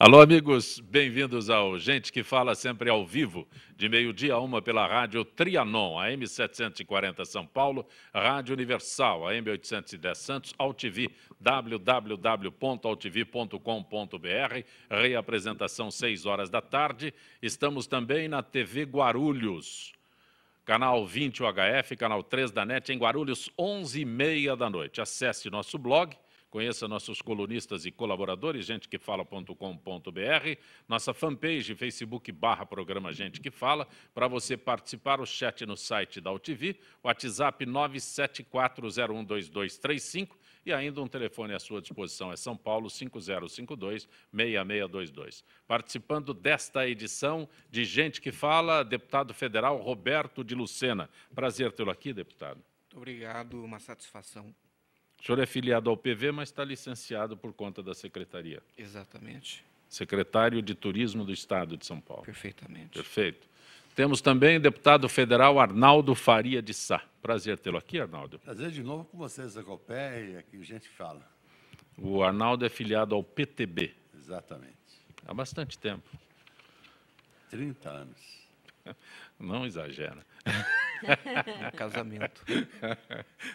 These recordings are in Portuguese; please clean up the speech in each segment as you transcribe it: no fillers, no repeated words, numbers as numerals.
Alô, amigos, bem-vindos ao Gente que Fala, sempre ao vivo, de meio-dia a 1 pela rádio Trianon, AM 740 São Paulo, Rádio Universal, AM 810 Santos, AltV, www.altv.com.br, reapresentação 6 horas da tarde. Estamos também na TV Guarulhos, canal 20 UHF, canal 3 da NET, em Guarulhos, 11h30 da noite. Acesse nosso blog. Conheça nossos colunistas e colaboradores, gentequefala.com.br, nossa fanpage, Facebook/programa Gente que Fala. Para você participar, o chat no site da AltV, WhatsApp 974012235 e ainda um telefone à sua disposição, é São Paulo 5052-6622. Participando desta edição de Gente que Fala, deputado federal Roberto de Lucena. Prazer tê-lo aqui, deputado. Muito obrigado, uma satisfação. O senhor é filiado ao PV, mas está licenciado por conta da secretaria. Exatamente. Secretário de Turismo do Estado de São Paulo. Perfeitamente. Perfeito. Temos também o deputado federal Arnaldo Faria de Sá. Prazer tê-lo aqui, Arnaldo. Prazer de novo com vocês, Zé Copé, e aqui a gente fala. O Arnaldo é filiado ao PTB. Exatamente. Há bastante tempo. 30 anos. Não exagera. Um casamento.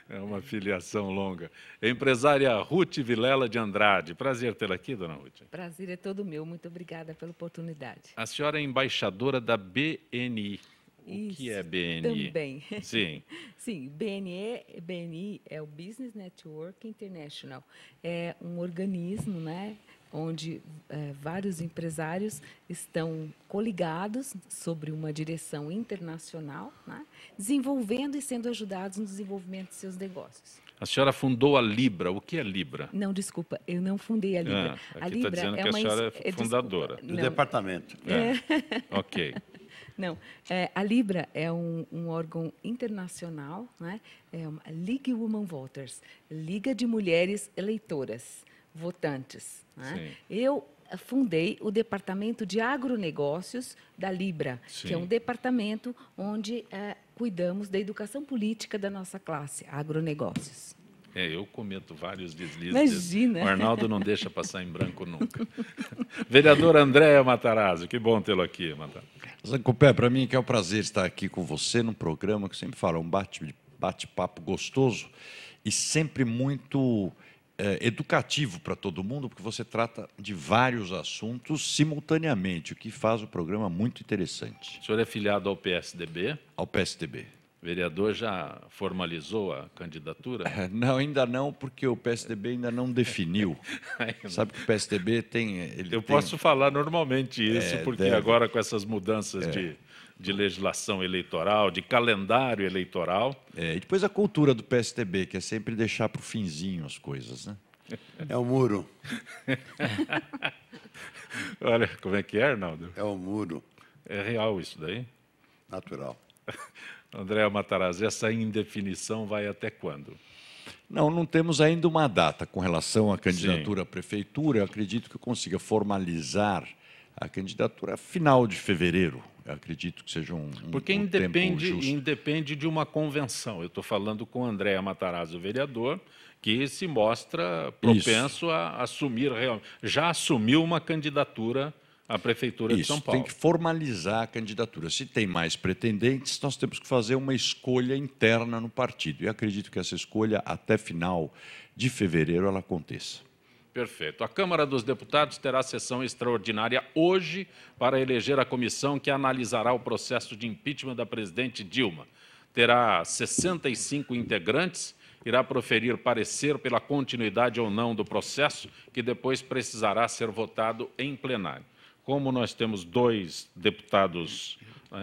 É uma filiação longa. Empresária Ruth Vilela de Andrade. Prazer tê-la aqui, dona Ruth. Prazer é todo meu. Muito obrigada pela oportunidade. A senhora é embaixadora da BNI. O que é BNI? Também. Sim. Sim, BNI é o Business Network International. É um organismo, né, onde vários empresários estão coligados sobre uma direção internacional, né, desenvolvendo e sendo ajudados no desenvolvimento de seus negócios. A senhora fundou a Libra. O que é Libra? Não, desculpa, eu não fundei a Libra. Aqui a Libra está dizendo que a senhora é fundadora. Do departamento. Ok. Não, a Libra é um órgão internacional, né? É uma League Women Voters, Liga de Mulheres Eleitoras, votantes. Né? Eu fundei o Departamento de Agronegócios da Libra, Sim. que é um departamento onde cuidamos da educação política da nossa classe, agronegócios. Eu cometo vários deslizes. Imagina. O Arnaldo não deixa passar em branco nunca. Vereador Andréa Matarazzo, que bom tê-lo aqui, Matarazzo. Zé Copé, para mim que é um prazer estar aqui com você num programa que sempre fala, um bate-papo gostoso e sempre muito educativo para todo mundo, porque você trata de vários assuntos simultaneamente, o que faz o programa muito interessante. O senhor é filiado ao PSDB? Ao PSDB. O vereador já formalizou a candidatura? Não, ainda não, porque o PSDB ainda não definiu. Sabe que o PSDB tem... Posso falar normalmente isso, porque deve. agora com essas mudanças de legislação eleitoral, de calendário eleitoral... E depois a cultura do PSDB, que é sempre deixar para o finzinho as coisas, né? É o muro. Olha, como é que é, Arnaldo? É o muro. É real isso daí? Natural. Andréa Matarazzo, essa indefinição vai até quando? Não temos ainda uma data com relação à candidatura à prefeitura. Eu acredito que eu consiga formalizar a candidatura final de fevereiro. Eu acredito que seja um Porque tempo justo. independe de uma convenção. Eu estou falando com Andréa Matarazzo, vereador, que se mostra propenso a assumir realmente. Já assumiu uma candidatura à Prefeitura de São Paulo. Tem que formalizar a candidatura. Se tem mais pretendentes, nós temos que fazer uma escolha interna no partido. E acredito que essa escolha, até final de fevereiro, ela aconteça. Perfeito. A Câmara dos Deputados terá sessão extraordinária hoje para eleger a comissão que analisará o processo de impeachment da presidente Dilma. Terá 65 integrantes, irá proferir parecer pela continuidade ou não do processo, que depois precisará ser votado em plenário. Como nós temos 2 deputados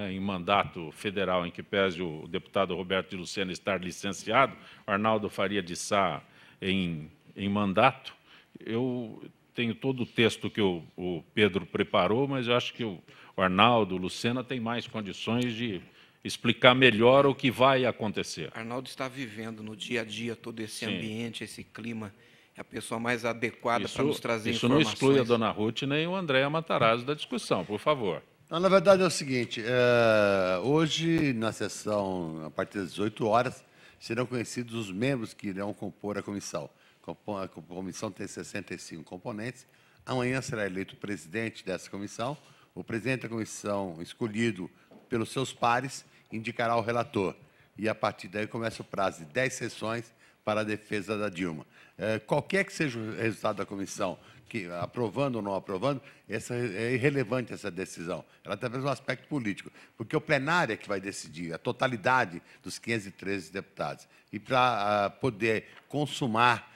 em mandato federal, em que pese o deputado Roberto de Lucena estar licenciado, Arnaldo Faria de Sá em mandato, eu tenho todo o texto que o Pedro preparou, mas eu acho que o Arnaldo, o Lucena, tem mais condições de explicar melhor o que vai acontecer. Arnaldo está vivendo no dia a dia todo esse ambiente, esse clima. É a pessoa mais adequada para nos trazer informações. Isso não exclui a dona Ruth nem o Andréa Matarazzo da discussão, por favor. Não, na verdade é o seguinte, hoje na sessão, a partir das 18 horas, serão conhecidos os membros que irão compor a comissão. A comissão tem 65 componentes, Amanhã será eleito o presidente dessa comissão. O presidente da comissão, escolhido pelos seus pares, indicará o relator. E, a partir daí, começa o prazo de 10 sessões para a defesa da Dilma. Qualquer que seja o resultado da comissão, que, aprovando ou não aprovando, é irrelevante essa decisão. Ela tem apenas um aspecto político, porque o plenário é que vai decidir a totalidade dos 513 deputados. E para poder consumar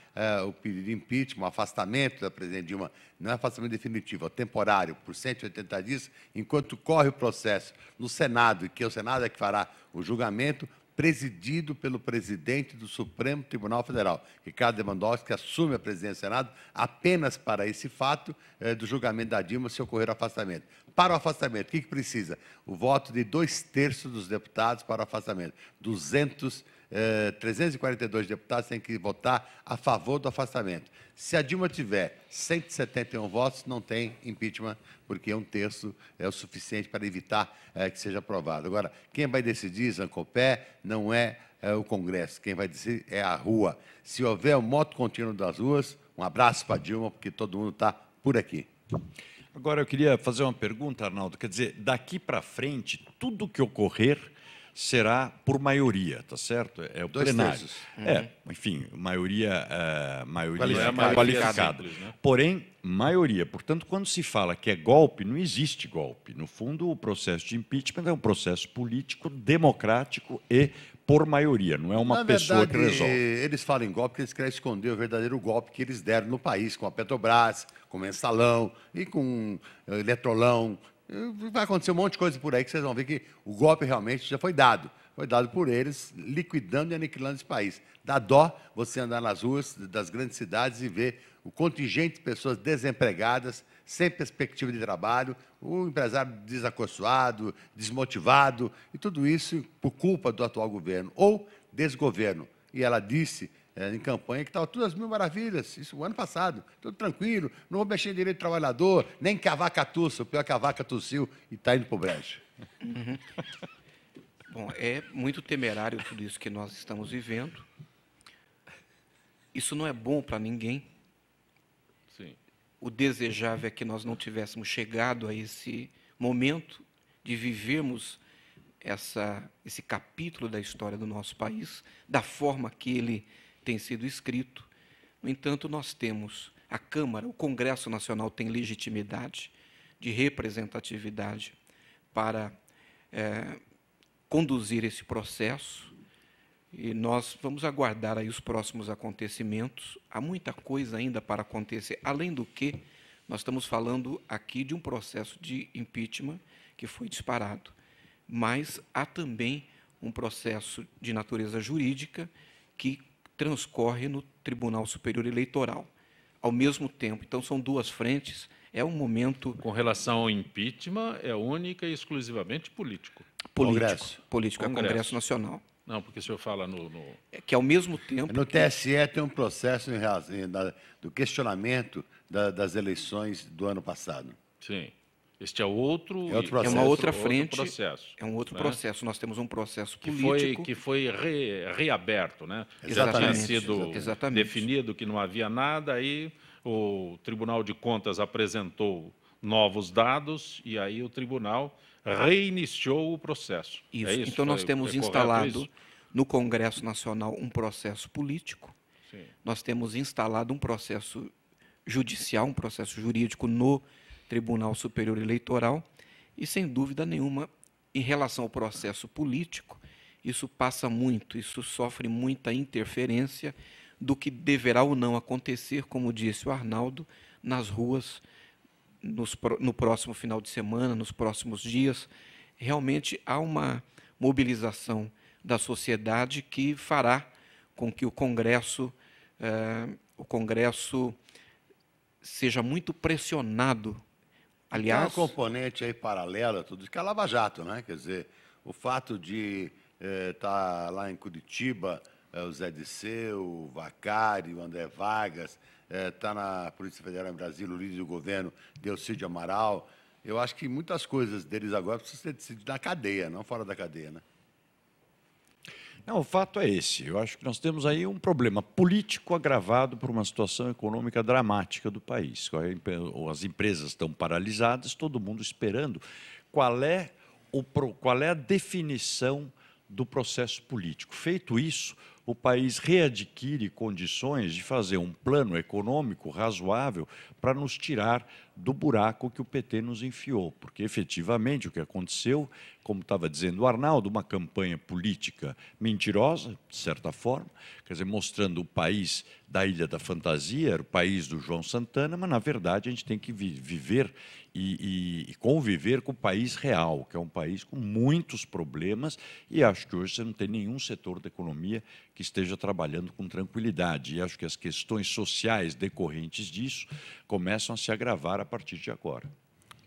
o pedido de impeachment, o afastamento da presidente Dilma, não é afastamento definitivo, é temporário, por 180 dias, enquanto corre o processo no Senado, e que o Senado é que fará o julgamento, presidido pelo presidente do Supremo Tribunal Federal, Ricardo Lewandowski, que assume a presidência do Senado apenas para esse fato do julgamento da Dilma, se ocorrer o afastamento. Para o afastamento, o que precisa? O voto de 2/3 dos deputados para o afastamento. 342 deputados têm que votar a favor do afastamento. Se a Dilma tiver 171 votos, não tem impeachment, porque 1/3 é o suficiente para evitar que seja aprovado. Agora, quem vai decidir, Zancopé, não é o Congresso. Quem vai decidir é a rua. Se houver um moto contínuo das ruas, um abraço para a Dilma, porque todo mundo está por aqui. Agora, eu queria fazer uma pergunta, Arnaldo. Quer dizer, daqui para frente, tudo que ocorrer será por maioria, tá certo? É o 2/3. plenário. Enfim, maioria qualificada. Simples, né? Porém, maioria. Portanto, quando se fala que é golpe, não existe golpe. No fundo, o processo de impeachment é um processo político, democrático e por maioria. Não é uma pessoa que resolve. Eles falam em golpe porque eles querem esconder o verdadeiro golpe que eles deram no país, com a Petrobras, com o Mensalão e com o Eletrolão. Vai acontecer um monte de coisa por aí que vocês vão ver que o golpe realmente já foi dado. Foi dado por eles, liquidando e aniquilando esse país. Dá dó você andar nas ruas das grandes cidades e ver o contingente de pessoas desempregadas, sem perspectiva de trabalho, o empresário desacorçoado, desmotivado, e tudo isso por culpa do atual governo, ou desgoverno. E ela disse em campanha que estava tudo às mil maravilhas, isso o ano passado, tudo tranquilo, não vou mexer em direito do trabalhador, nem que a vaca tussa, o pior é que a vaca tossiu e está indo para o brejo. Bom, é muito temerário tudo isso que nós estamos vivendo. Isso não é bom para ninguém. Sim. O desejável é que nós não tivéssemos chegado a esse momento de vivermos esse capítulo da história do nosso país, da forma que ele tem sido escrito. No entanto, nós temos a Câmara, o Congresso Nacional tem legitimidade de representatividade para conduzir esse processo, e nós vamos aguardar aí os próximos acontecimentos. Há muita coisa ainda para acontecer, além do que nós estamos falando aqui de um processo de impeachment que foi disparado, mas há também um processo de natureza jurídica que transcorre no Tribunal Superior Eleitoral. Ao mesmo tempo, então são duas frentes, é um momento... Com relação ao impeachment, é única e exclusivamente político. Congresso. Político, é Congresso Nacional. Não, porque o senhor fala no... É que, ao mesmo tempo... No TSE tem um processo do questionamento das eleições do ano passado. Sim. Este é outro... É outro processo. É uma outra frente, processo, é um outro né? processo. Nós temos um processo político... Que foi reaberto, né? Exatamente. Já tinha sido Exatamente. definido que não havia nada, aí o Tribunal de Contas apresentou novos dados e aí o tribunal reiniciou o processo. Isso. É isso? Então, nós temos correto instalado isso? no Congresso Nacional um processo político, Sim. nós temos instalado um processo judicial, um processo jurídico no Tribunal Superior Eleitoral, e, sem dúvida nenhuma, em relação ao processo político, isso passa muito, isso sofre muita interferência do que deverá ou não acontecer, como disse o Arnaldo, nas ruas, no próximo final de semana, nos próximos dias. Realmente há uma mobilização da sociedade que fará com que o Congresso seja muito pressionado. Aliás, tem um componente aí paralelo a tudo isso, que é a Lava Jato, né? Quer dizer, o fato de estar lá em Curitiba, o Zé Disseu, o Vacari, o André Vargas, está na Polícia Federal em Brasília, o líder do governo, Delcídio Amaral. Eu acho que muitas coisas deles agora precisam ser decididas na cadeia, não fora da cadeia, né? Não, o fato é esse. Eu acho que nós temos aí um problema político agravado por uma situação econômica dramática do país. As empresas estão paralisadas, todo mundo esperando qual é a definição do processo político. Feito isso, o país readquire condições de fazer um plano econômico razoável para nos tirar do buraco que o PT nos enfiou. Porque, efetivamente, o que aconteceu, como estava dizendo o Arnaldo, uma campanha política mentirosa, de certa forma, quer dizer, mostrando o país da Ilha da Fantasia, era o país do João Santana, mas, na verdade, a gente tem que viver e conviver com o país real, que é um país com muitos problemas, e acho que hoje você não tem nenhum setor da economia que esteja trabalhando com tranquilidade. E acho que as questões sociais decorrentes disso começam a se agravar a partir de agora.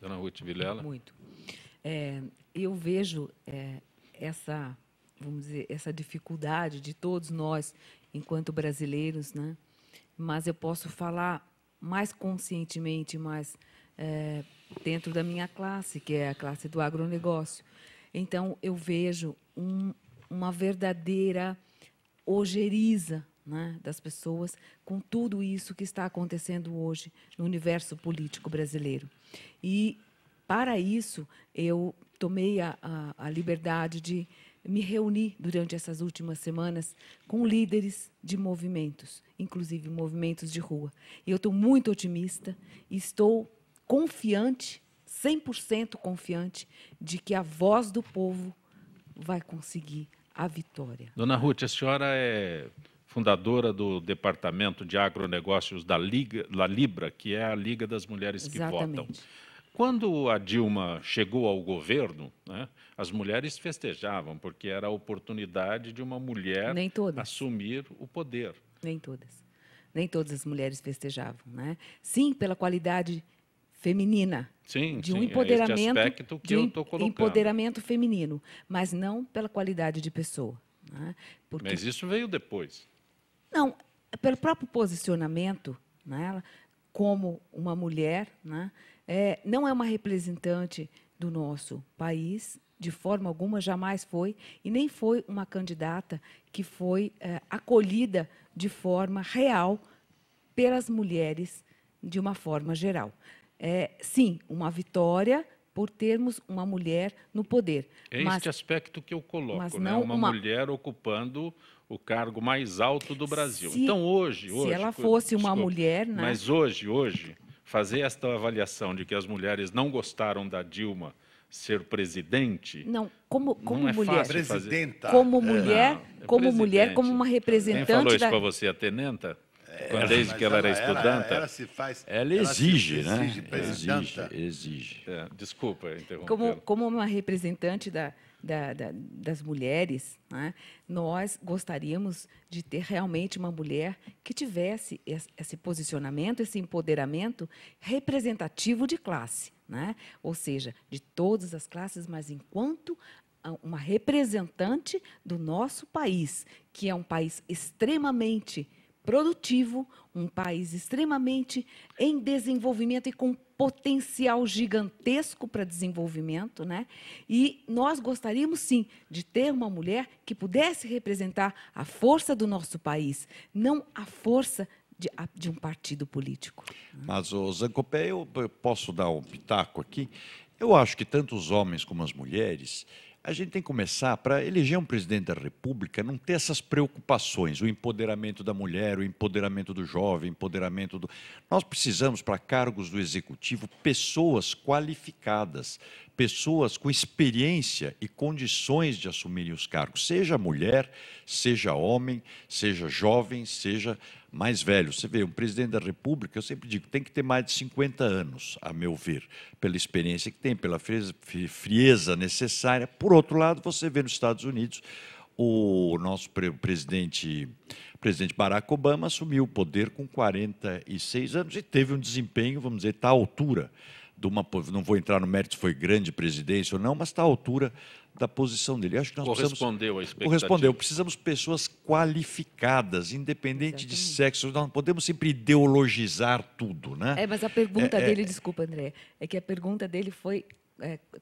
Dona Ruth Vilela. Muito. Eu vejo essa, vamos dizer, essa dificuldade de todos nós, enquanto brasileiros, né? Mas eu posso falar mais conscientemente, mais dentro da minha classe, que é a classe do agronegócio. Então, eu vejo uma verdadeira ojeriza, né, das pessoas com tudo isso que está acontecendo hoje no universo político brasileiro. E, para isso, eu tomei a liberdade de me reunir durante essas últimas semanas com líderes de movimentos, inclusive movimentos de rua. E eu estou muito otimista e estou confiante, 100% confiante, de que a voz do povo vai conseguir a vitória. Dona Ruth, a senhora é fundadora do Departamento de Agronegócios da Libra, que é a Liga das Mulheres que Exatamente. Votam. Quando a Dilma chegou ao governo, né, as mulheres festejavam, porque era a oportunidade de uma mulher assumir o poder. Nem todas. Nem todas as mulheres festejavam, né? Sim, pela qualidade feminina, de um empoderamento, é este aspecto que eu estou colocando. Empoderamento feminino, mas não pela qualidade de pessoa. Né? Porque, mas isso veio depois. Não, pelo próprio posicionamento, né, como uma mulher, né, não é uma representante do nosso país, de forma alguma, jamais foi, e nem foi uma candidata que foi acolhida de forma real pelas mulheres, de uma forma geral. Sim, uma vitória por termos uma mulher no poder. É este aspecto que eu coloco, mas não, né? Uma mulher ocupando o cargo mais alto do Brasil. Então, hoje... Se ela fosse uma mulher... Né? Mas hoje, fazer esta avaliação de que as mulheres não gostaram da Dilma ser presidente... Não, como não é mulher. Fácil fazer. Como mulher, mulher, como uma representante... Quem falou isso para você, a tenenta? Desde que ela era estudante? Ela exige, né? Exige. Desculpa interromper. Como uma representante das mulheres, né, nós gostaríamos de ter realmente uma mulher que tivesse esse posicionamento, esse empoderamento representativo de classe, né? Ou seja, de todas as classes, mas enquanto uma representante do nosso país, que é um país extremamente produtivo, um país extremamente em desenvolvimento e com potencial gigantesco para desenvolvimento, né? E nós gostaríamos, sim, de ter uma mulher que pudesse representar a força do nosso país, não a força de um partido político. Mas, Zancopé, eu posso dar um pitaco aqui? Eu acho que tanto os homens como as mulheres... A gente tem que começar, para eleger um presidente da República, não ter essas preocupações, o empoderamento da mulher, o empoderamento do jovem, o empoderamento do... Nós precisamos, para cargos do Executivo, pessoas qualificadas, pessoas com experiência e condições de assumirem os cargos, seja mulher, seja homem, seja jovem, seja mais velho. Você vê, um presidente da República, eu sempre digo, tem que ter mais de 50 anos, a meu ver, pela experiência que tem, pela frieza necessária. Por outro lado, você vê nos Estados Unidos, o nosso presidente Barack Obama assumiu o poder com 46 anos e teve um desempenho, vamos dizer, está à altura de uma... Não vou entrar no mérito se foi grande presidência ou não, mas está à altura da posição dele. Acho que nós correspondeu à expectativa. Correspondeu. Precisamos de pessoas qualificadas, independente de sexo. Nós não podemos sempre ideologizar tudo, né? Mas a pergunta dele, desculpa, André, é que a pergunta dele foi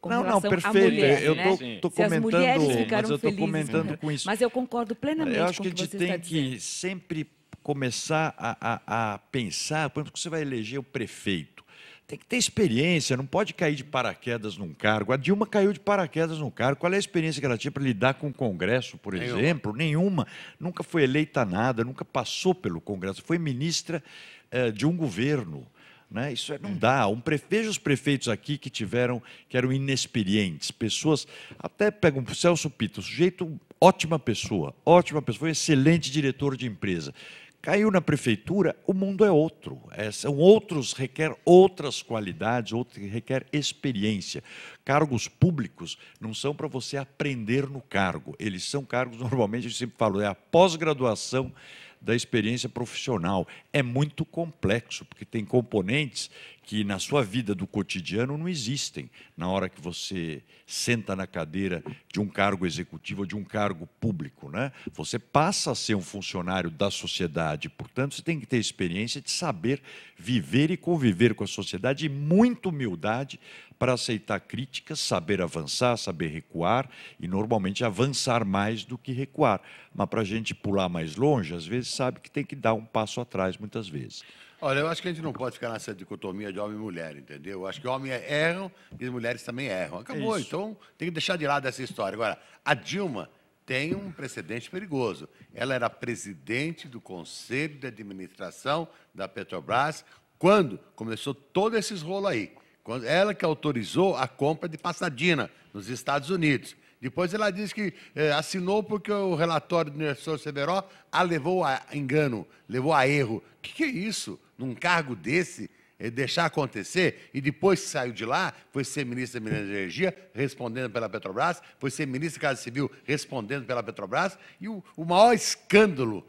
com Não, relação à perfeito. mulher, Eu né? tô Se as mulheres comentando, mas ficaram eu estou felizes, comentando com isso. Mas eu concordo plenamente Eu acho com que o a que gente você tem está que dizendo. sempre começar a pensar, por exemplo, que você vai eleger o prefeito. Tem que ter experiência, não pode cair de paraquedas num cargo. A Dilma caiu de paraquedas num cargo. Qual é a experiência que ela tinha para lidar com o Congresso, por exemplo? Nenhuma. Nunca foi eleita a nada, nunca passou pelo Congresso. Foi ministra de um governo. Né? Isso não dá. Veja os prefeitos aqui que eram inexperientes, pessoas, até pegam o Celso Pitta, sujeito, ótima pessoa, foi um excelente diretor de empresa. Caiu na prefeitura, o mundo é outro. São outros, requer outras qualidades, requer experiência. Cargos públicos não são para você aprender no cargo. Eles são cargos, normalmente, a gente sempre fala, é a pós-graduação da experiência profissional. É muito complexo, porque tem componentes que na sua vida do cotidiano não existem. Na hora que você senta na cadeira de um cargo executivo ou de um cargo público, né? Você passa a ser um funcionário da sociedade, portanto, você tem que ter experiência de saber viver e conviver com a sociedade e muita humildade para aceitar críticas, saber avançar, saber recuar e, normalmente, avançar mais do que recuar. Mas, para a gente pular mais longe, às vezes, sabe que tem que dar um passo atrás, muitas vezes. Olha, eu acho que a gente não pode ficar nessa dicotomia de homem e mulher, entendeu? Eu acho que homens erram e as mulheres também erram. Acabou, então tem que deixar de lado essa história. Agora, a Dilma tem um precedente perigoso. Ela era presidente do Conselho de Administração da Petrobras quando começou todos esses rolos aí. Ela que autorizou a compra de Pasadena, nos Estados Unidos. Depois ela disse que assinou porque o relatório do Nerson Severo a levou a engano, levou a erro. O que é isso? Num cargo desse, deixar acontecer? E depois que saiu de lá, foi ser ministra da Minas e Energia, respondendo pela Petrobras, foi ser ministra da Casa Civil, respondendo pela Petrobras. E o maior escândalo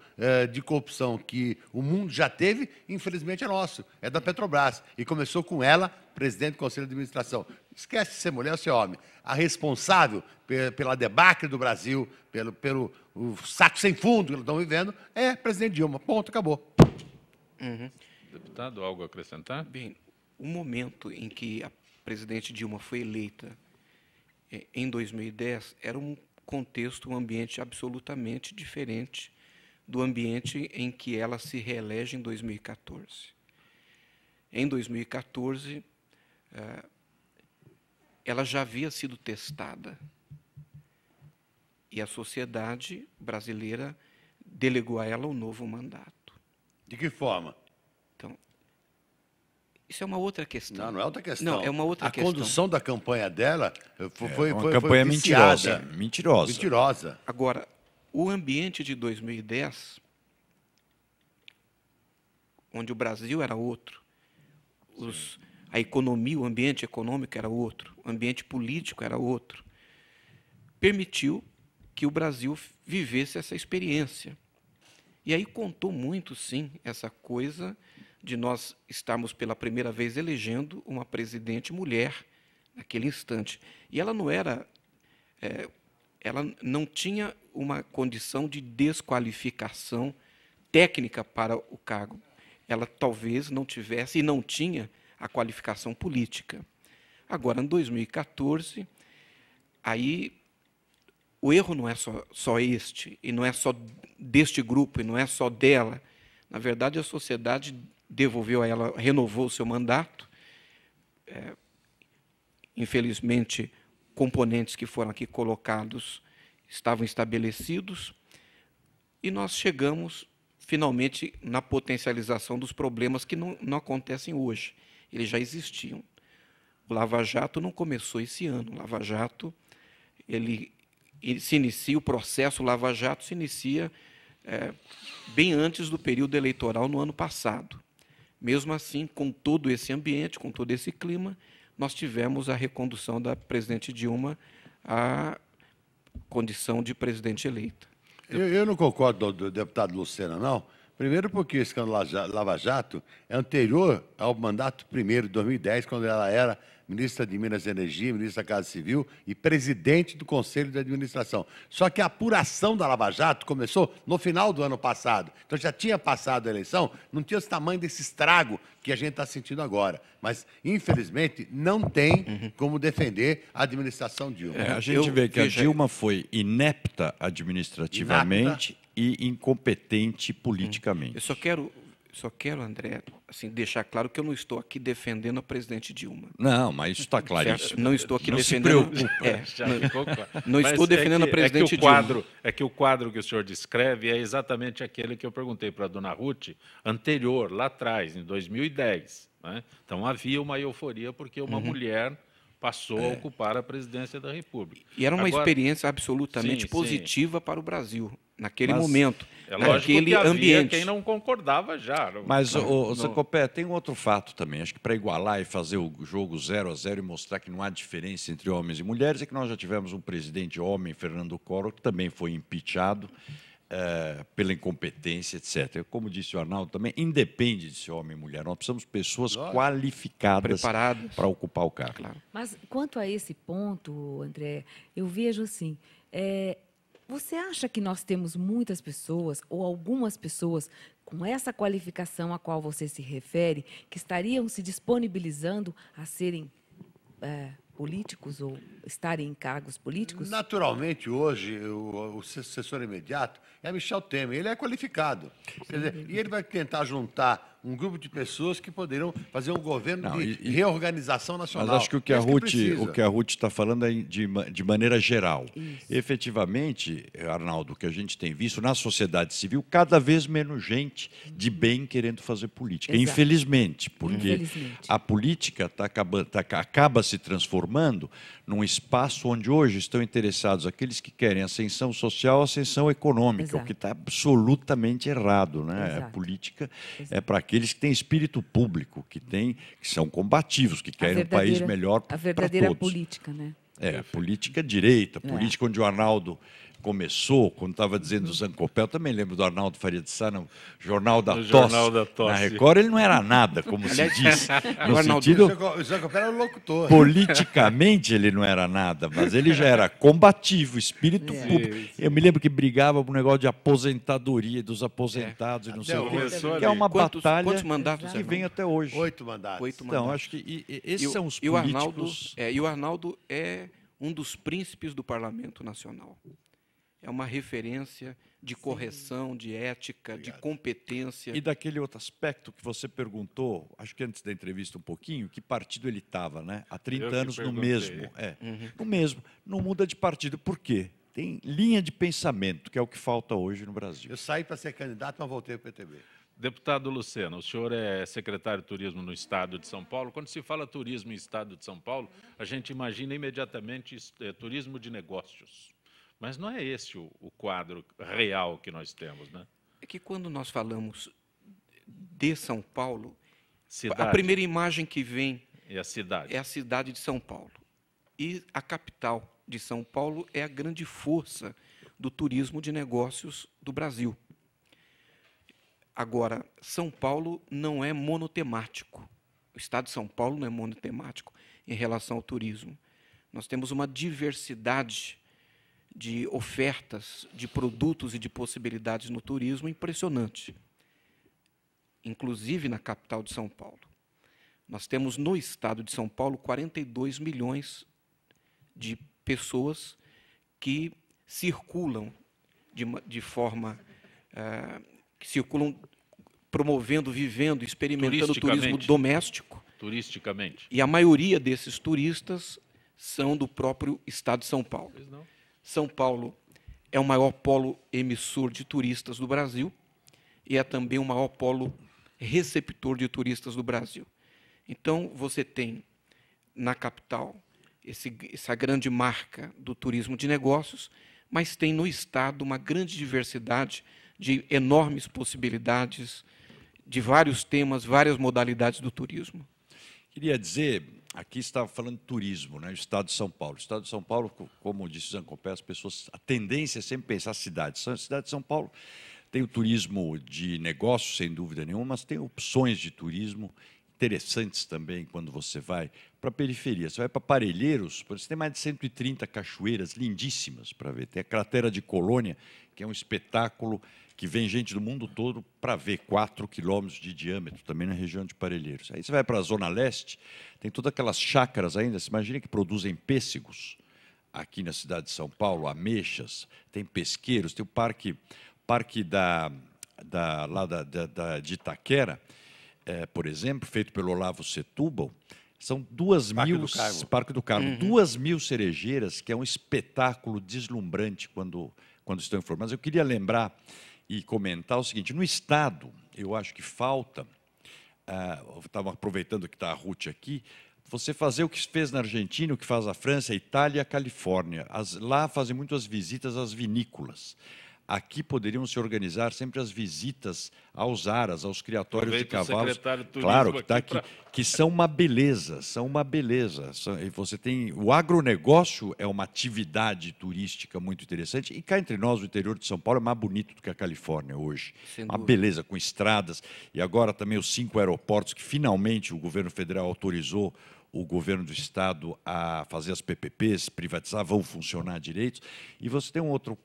de corrupção que o mundo já teve, infelizmente, é nosso, é da Petrobras. E começou com ela, presidente do Conselho de Administração. Esquece de ser mulher ou ser homem. A responsável pela debacle do Brasil, pelo saco sem fundo que eles estão vivendo, é a presidente Dilma. Ponto, acabou. Deputado, algo a acrescentar? Bem, o momento em que a presidente Dilma foi eleita, em 2010, era um contexto, um ambiente absolutamente diferente do ambiente em que ela se reelege em 2014. Em 2014, ela já havia sido testada e a sociedade brasileira delegou a ela um novo mandato. De que forma? Então, isso é uma outra questão. Não é outra questão. Não, é uma outra questão. A condução da campanha dela foi uma campanha viciada. mentirosa. Agora, o ambiente de 2010, onde o Brasil era outro, a economia, o ambiente econômico era outro, o ambiente político era outro, permitiu que o Brasil vivesse essa experiência. E aí contou muito, sim, essa coisa de nós estarmos pela primeira vez elegendo uma presidente mulher naquele instante. E ela não era, ela não tinha uma condição de desqualificação técnica para o cargo. Ela talvez não tivesse e não tinha a qualificação política. Agora, em 2014, aí o erro não é só este, e não é só deste grupo, e não é só dela. Na verdade, a sociedade devolveu a ela, renovou o seu mandato. Infelizmente, componentes que foram aqui colocados estavam estabelecidos, e nós chegamos, finalmente, na potencialização dos problemas que não acontecem hoje. Eles já existiam. O Lava Jato não começou esse ano. O Lava Jato, ele se inicia, o processo Lava Jato se inicia bem antes do período eleitoral no ano passado. Mesmo assim, com todo esse ambiente, com todo esse clima, nós tivemos a recondução da presidente Dilma à condição de presidente eleita. Eu não concordo do deputado Lucena, não. Primeiro porque o escândalo Lava Jato é anterior ao mandato primeiro de 2010, quando ela era ministra de Minas e Energia, ministra da Casa Civil e presidente do Conselho de Administração. Só que a apuração da Lava Jato começou no final do ano passado. Então, já tinha passado a eleição, não tinha esse tamanho desse estrago que a gente está sentindo agora. Mas, infelizmente, não tem como defender a administração Dilma. A gente vê que a Dilma foi inepta administrativamente e incompetente politicamente. Eu só quero, André, assim, deixar claro que eu não estou aqui defendendo a presidente Dilma. Não, mas isso está claríssimo. Certo? Não estou aqui não defendendo. Se preocupa. Já ficou claro. Não Mas estou defendendo a presidente Dilma. É que o quadro que o senhor descreve é exatamente aquele que eu perguntei para a dona Ruth anterior, lá atrás, em 2010. Né? Então havia uma euforia porque uma mulher passou a ocupar a presidência da República. E era uma Agora, experiência absolutamente sim, positiva para o Brasil, naquele Mas momento, é lógico naquele que havia ambiente. quem não concordava já. Mas, Zacopé, tem um outro fato também. Acho que para igualar e fazer o jogo 0-0 e mostrar que não há diferença entre homens e mulheres, é que nós já tivemos um presidente homem, Fernando Collor, que também foi impeachado pela incompetência, etc. Como disse o Arnaldo também, independe de ser homem ou mulher. Nós precisamos de pessoas qualificadas Preparadas. para ocupar o cargo. Claro. Mas quanto a esse ponto, André, eu vejo assim, você acha que nós temos muitas pessoas ou algumas pessoas com essa qualificação a qual você se refere que estariam se disponibilizando a serem políticos ou estarem em cargos políticos? Naturalmente, hoje, o sucessor imediato é Michel Temer. Ele é qualificado. Quer dizer, e ele vai tentar juntar um grupo de pessoas que poderão fazer um governo de reorganização nacional. Mas acho que o que a Ruth está falando é de maneira geral. Isso. Efetivamente, Arnaldo, o que a gente tem visto na sociedade civil, cada vez menos gente de bem querendo fazer política. Exato. Infelizmente, porque Infelizmente. a política acaba se transformando num espaço onde hoje estão interessados aqueles que querem ascensão social, ascensão econômica, Exato. o que está absolutamente errado, né? Exato. A política é para aqueles que têm espírito público, que são combativos, que querem um país melhor para A todos. verdadeira política, né? A política direita, a política onde o Arnaldo começou, quando estava dizendo o Zancopé, eu também lembro do Arnaldo Faria de Sá, no Jornal da Tosse. Jornal da Tosse. Na Record ele não era nada, como se diz. No Arnaldo, sentido, O Zancopé era o locutor. politicamente ele não era nada, mas ele já era combativo, espírito público. Eu me lembro que brigava por um negócio de aposentadoria dos aposentados e não sei o quê, que é uma batalha quantos mandatos, que vem até hoje. 8 mandatos. Então, acho que esses são os E políticos... o Arnaldo é um dos príncipes do Parlamento Nacional. É uma referência de correção, de ética, de competência. E daquele outro aspecto que você perguntou, acho que antes da entrevista um pouquinho, que partido ele estava, né? Há 30 Eu que anos no perguntei. mesmo. No mesmo. Não muda de partido. Por quê? Tem linha de pensamento, que é o que falta hoje no Brasil. Eu saí para ser candidato, mas voltei para o PTB. Deputado Lucena, o senhor é secretário de Turismo no Estado de São Paulo. Quando se fala turismo em Estado de São Paulo, a gente imagina imediatamente turismo de negócios. Mas não é esse o quadro real que nós temos, né? É que quando nós falamos de São Paulo, Cidade. a primeira imagem que vem E a cidade. é a cidade de São Paulo. E a capital de São Paulo é a grande força do turismo de negócios do Brasil. Agora, São Paulo não é monotemático. O estado de São Paulo não é monotemático em relação ao turismo. Nós temos uma diversidade de ofertas, de produtos e de possibilidades no turismo impressionante, inclusive na capital de São Paulo. Nós temos no estado de São Paulo 42 milhões de pessoas que circulam de forma que circulam promovendo, vivendo, experimentando o turismo doméstico. Turisticamente. E a maioria desses turistas são do próprio estado de São Paulo. Pois não. São Paulo é o maior polo emissor de turistas do Brasil e é também o maior polo receptor de turistas do Brasil. Então, você tem na capital essa grande marca do turismo de negócios, mas tem no estado uma grande diversidade de enormes possibilidades, de vários temas, várias modalidades do turismo. Queria dizer, aqui estava falando de turismo, né? O estado de São Paulo. O estado de São Paulo, como disse o Zancopé, a tendência é sempre pensar a cidade. A cidade de São Paulo tem o turismo de negócios, sem dúvida nenhuma, mas tem opções de turismo interessantes também quando você vai para a periferia. Você vai para Parelheiros, você tem mais de 130 cachoeiras lindíssimas para ver. Tem a Cratera de Colônia, que é um espetáculo que vem gente do mundo todo para ver, 4 quilômetros de diâmetro, também na região de Parelheiros. Aí você vai para a Zona Leste, tem todas aquelas chácaras ainda, você imagina que produzem pêssegos aqui na cidade de São Paulo, ameixas, tem pesqueiros, tem o parque de Itaquera, por exemplo, feito pelo Olavo Setúbal, são 2.000... Parque do Carmo. 2.000 cerejeiras, que é um espetáculo deslumbrante quando estão informadas. Eu queria lembrar e comentar o seguinte, no Estado, eu acho que falta, estava aproveitando que está a Ruth aqui, você fazer o que fez na Argentina, o que faz a França, a Itália e a Califórnia. Lá fazem muito as visitas às vinícolas. Aqui poderiam se organizar sempre as visitas aos aras, aos criatórios de cavalos. Claro, que está aqui, que são uma beleza, E você tem o agronegócio é uma atividade turística muito interessante. E cá entre nós, o interior de São Paulo é mais bonito do que a Califórnia hoje. Uma beleza, com estradas. E agora também os 5 aeroportos que finalmente o governo federal autorizou o governo do Estado a fazer as PPPs, privatizar, vão funcionar direito. E você tem um outro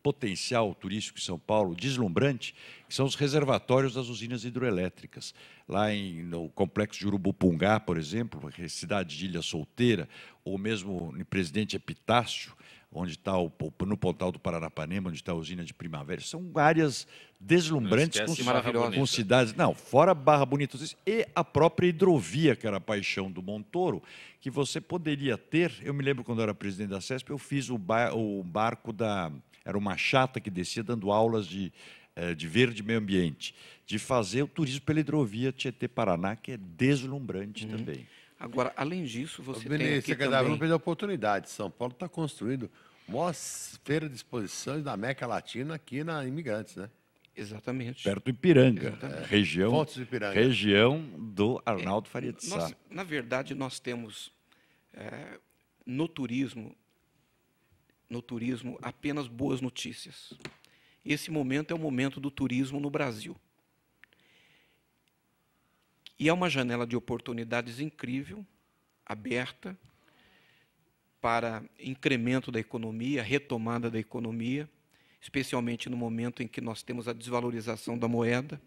potencial turístico em São Paulo, deslumbrante, que são os reservatórios das usinas hidroelétricas. Lá no complexo de Urubupungá, por exemplo, cidade de Ilha Solteira, ou mesmo em Presidente Epitácio, onde está no Pontal do Paranapanema, onde está a usina de Primavera. São áreas deslumbrantes com cidades... Não, fora Barra Bonita e a própria hidrovia, que era a paixão do Montoro, que você poderia ter... Eu me lembro quando eu era presidente da CESP, eu fiz o barco da... Era uma chata que descia dando aulas de verde e meio ambiente, de fazer o turismo pela hidrovia Tietê-Paraná, que é deslumbrante também. Agora, além disso, você tem Benê, aqui secretário, também... não perder a oportunidade. São Paulo está construindo a maior feira de exposições da América Latina aqui na Imigrantes, né? Exatamente. Perto do Ipiranga, Fontes do Ipiranga. região do Arnaldo Faria de Sá. Na verdade, nós temos no turismo apenas boas notícias. Esse momento é o momento do turismo no Brasil. E é uma janela de oportunidades incrível, aberta, para incremento da economia, retomada da economia, especialmente no momento em que nós temos a desvalorização da moeda.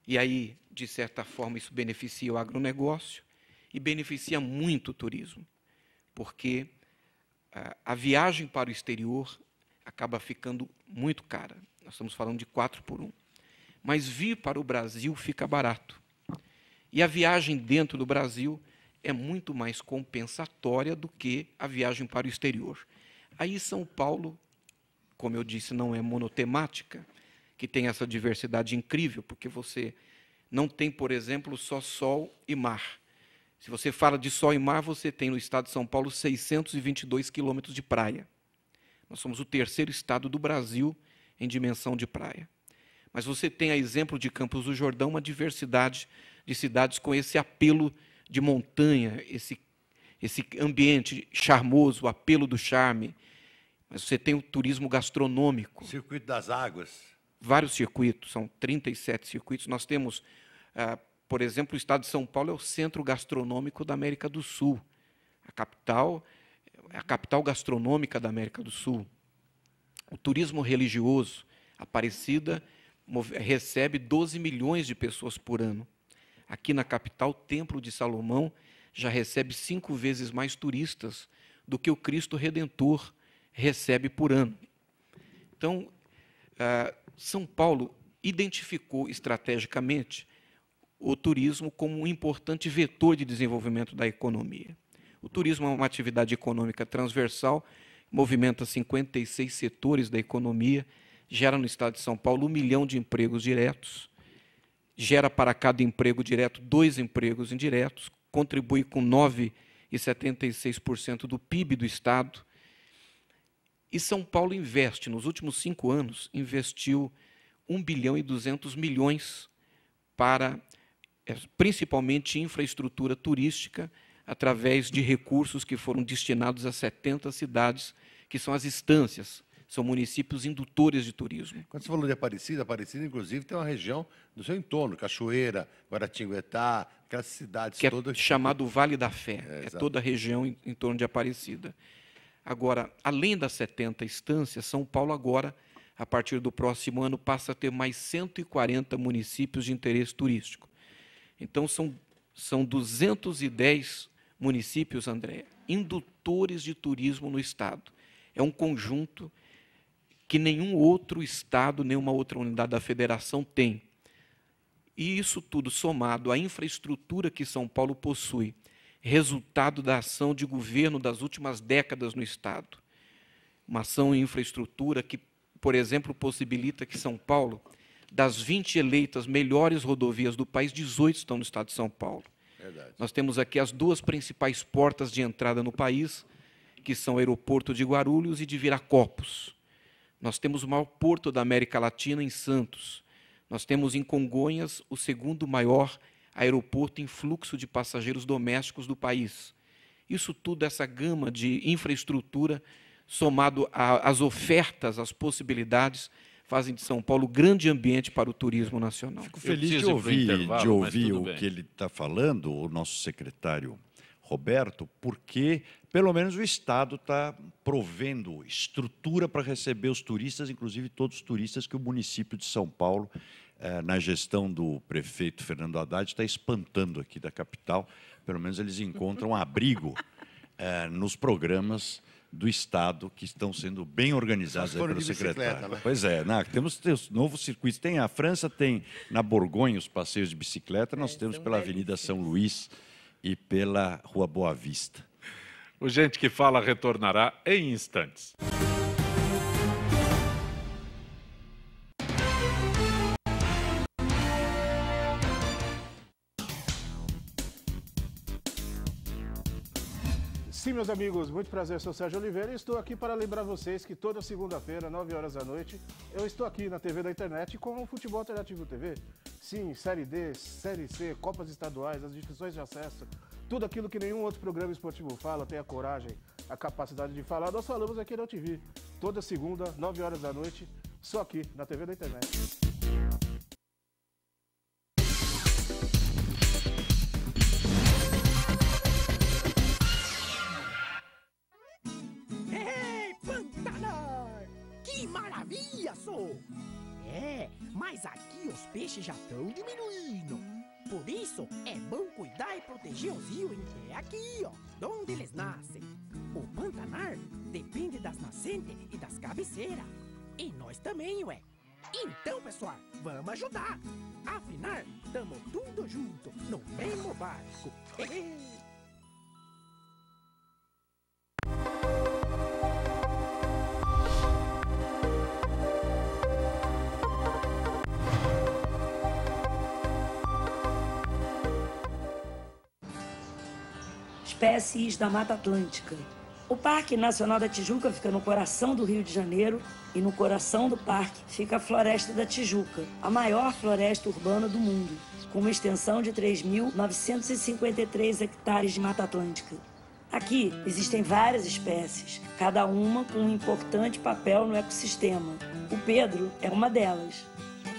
E aí, de certa forma, isso beneficia o agronegócio e beneficia muito o turismo, porque a viagem para o exterior acaba ficando muito cara. Nós estamos falando de 4 por 1. Mas vir para o Brasil fica barato. E a viagem dentro do Brasil é muito mais compensatória do que a viagem para o exterior. Aí São Paulo, como eu disse, não é monotemática, que tem essa diversidade incrível, porque você não tem, por exemplo, só sol e mar. Se você fala de sol e mar, você tem no estado de São Paulo 622 quilômetros de praia. Nós somos o 3º estado do Brasil em dimensão de praia. Mas você tem, a exemplo de Campos do Jordão, uma diversidade de cidades com esse apelo de montanha, esse ambiente charmoso, o apelo do charme. Mas você tem o turismo gastronômico. Circuito das Águas. Vários circuitos, são 37 circuitos. Nós temos, por exemplo, o estado de São Paulo é o centro gastronômico da América do Sul. A capital gastronômica da América do Sul. O turismo religioso, Aparecida recebe 12 milhões de pessoas por ano. Aqui na capital, o Templo de Salomão já recebe 5 vezes mais turistas do que o Cristo Redentor recebe por ano. Então, São Paulo identificou estrategicamente o turismo como um importante vetor de desenvolvimento da economia. O turismo é uma atividade econômica transversal, movimenta 56 setores da economia, gera no estado de São Paulo 1 milhão de empregos diretos, gera para cada emprego direto 2 empregos indiretos, contribui com 9,76% do PIB do estado. E São Paulo investe, nos últimos 5 anos, investiu 1 bilhão e 200 milhões para, principalmente, infraestrutura turística, através de recursos que foram destinados a 70 cidades, que são as estâncias, são municípios indutores de turismo. Quando você falou de Aparecida, Aparecida, inclusive, tem uma região do seu entorno, Cachoeira, Guaratinguetá, aquelas cidades Que todas. é chamado Vale da Fé, é exato. toda a região em torno de Aparecida. Agora, além das 70 estâncias, São Paulo agora, a partir do próximo ano, passa a ter mais 140 municípios de interesse turístico. Então, são 210 municípios, André, indutores de turismo no Estado. É um conjunto que nenhum outro Estado, nenhuma outra unidade da Federação tem. E isso tudo somado à infraestrutura que São Paulo possui, resultado da ação de governo das últimas décadas no Estado. Uma ação em infraestrutura que, por exemplo, possibilita que São Paulo, das 20 eleitas melhores rodovias do país, 18 estão no Estado de São Paulo. Verdade. Nós temos aqui as duas principais portas de entrada no país, que são o aeroporto de Guarulhos e de Viracopos. Nós temos o maior porto da América Latina em Santos. Nós temos em Congonhas o segundo maior aeroporto em fluxo de passageiros domésticos do país. Isso tudo, essa gama de infraestrutura, somado às ofertas, às possibilidades, fazem de São Paulo grande ambiente para o turismo nacional. Fico feliz de ouvir o que ele está falando, o nosso secretário Roberto, porque, pelo menos, o Estado está provendo estrutura para receber os turistas, inclusive todos os turistas que o município de São Paulo, na gestão do prefeito Fernando Haddad, está espantando aqui da capital. Pelo menos eles encontram abrigo nos programas do Estado, que estão sendo bem organizados pelo secretário. Né? Pois é, temos novos circuitos. Tem a França, tem na Borgonha os passeios de bicicleta, nós temos pela Avenida São Luís e pela Rua Boa Vista. O Gente que Fala retornará em instantes. Sim, meus amigos, muito prazer, sou Sérgio Oliveira e estou aqui para lembrar vocês que toda segunda-feira, 9 horas da noite, eu estou aqui na TV da internet com o Futebol Alternativo TV. Sim, Série D, Série C, Copas Estaduais, as inscrições de acesso, tudo aquilo que nenhum outro programa esportivo fala, tem a coragem, a capacidade de falar, nós falamos aqui na TV. Toda segunda, 9 horas da noite, só aqui na TV da internet. Que maravilha, sou! Mas aqui os peixes já estão diminuindo. Por isso, é bom cuidar e proteger os rios que é aqui, ó, onde eles nascem. O Pantanar depende das nascentes e das cabeceiras. E nós também, ué. Então, pessoal, vamos ajudar. Afinal, tamo tudo junto, no mesmo barco. Espécies da Mata Atlântica. O Parque Nacional da Tijuca fica no coração do Rio de Janeiro e no coração do parque fica a Floresta da Tijuca, a maior floresta urbana do mundo, com uma extensão de 3.953 hectares de Mata Atlântica. Aqui existem várias espécies, cada uma com um importante papel no ecossistema. O Pedro é uma delas.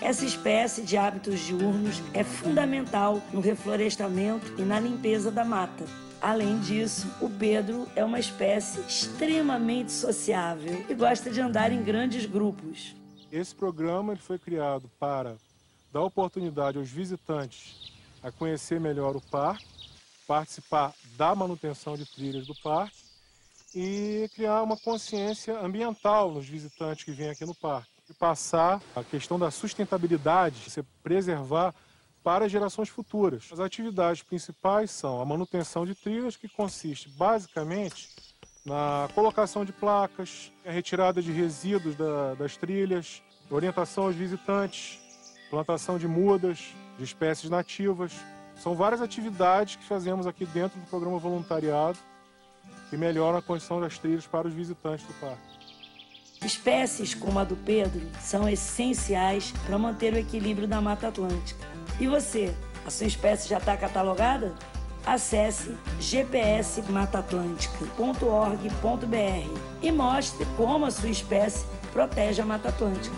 Essa espécie de hábitos diurnos é fundamental no reflorestamento e na limpeza da mata. Além disso, o Pedro é uma espécie extremamente sociável e gosta de andar em grandes grupos. Esse programa ele foi criado para dar oportunidade aos visitantes a conhecer melhor o parque, participar da manutenção de trilhas do parque e criar uma consciência ambiental nos visitantes que vêm aqui no parque. E passar a questão da sustentabilidade, se preservar para as gerações futuras. As atividades principais são a manutenção de trilhas, que consiste basicamente na colocação de placas, a retirada de resíduos das trilhas, orientação aos visitantes, plantação de mudas, de espécies nativas. São várias atividades que fazemos aqui dentro do programa voluntariado que melhoram a condição das trilhas para os visitantes do parque. Espécies como a do Pedro são essenciais para manter o equilíbrio da Mata Atlântica. E você, a sua espécie já está catalogada? Acesse gpsmataatlântica.org.br e mostre como a sua espécie protege a Mata Atlântica.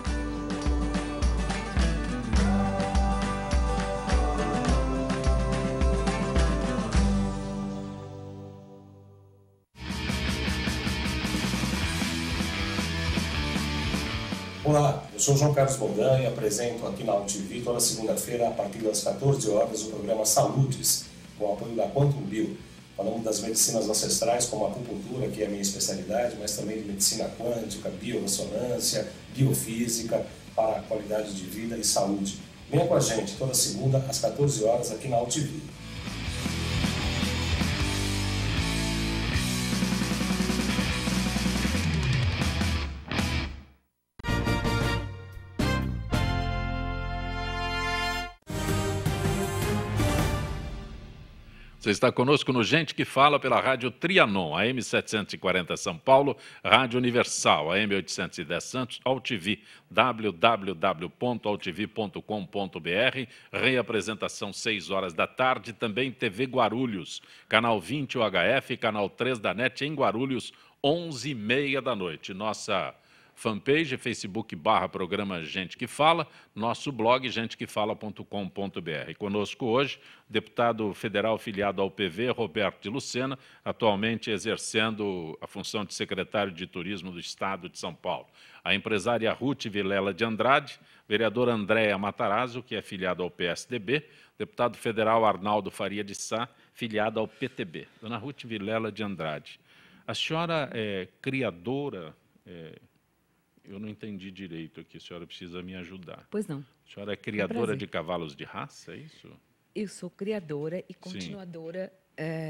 Olá, eu sou João Carlos Boldan e apresento aqui na UTV toda segunda-feira, a partir das 14 horas, o programa Saludes, com o apoio da Quantum Bio. Falamos das medicinas ancestrais, como a acupuntura, que é a minha especialidade, mas também de medicina quântica, biorressonância, biofísica, para a qualidade de vida e saúde. Venha com a gente toda segunda, às 14 horas, aqui na UTV. Você está conosco no Gente que Fala pela Rádio Trianon, AM 740 São Paulo, Rádio Universal, AM 810 Santos, AltV, www.altv.com.br, reapresentação 6 horas da tarde, também TV Guarulhos, canal 20 UHF, canal 3 da NET em Guarulhos, 11h30 da noite. Nossa fanpage, Facebook/programa Gente que Fala, nosso blog gentequefala.com.br. Conosco hoje, deputado federal filiado ao PV, Roberto de Lucena, atualmente exercendo a função de secretário de Turismo do Estado de São Paulo. A empresária Ruth Vilela de Andrade, vereadora Andréa Matarazzo, que é filiada ao PSDB, deputado federal Arnaldo Faria de Sá, filiado ao PTB. Dona Ruth Vilela de Andrade, a senhora é criadora... Eu não entendi direito aqui, a senhora precisa me ajudar. Pois não. A senhora é criadora de cavalos de raça, é isso? Eu sou criadora e continuadora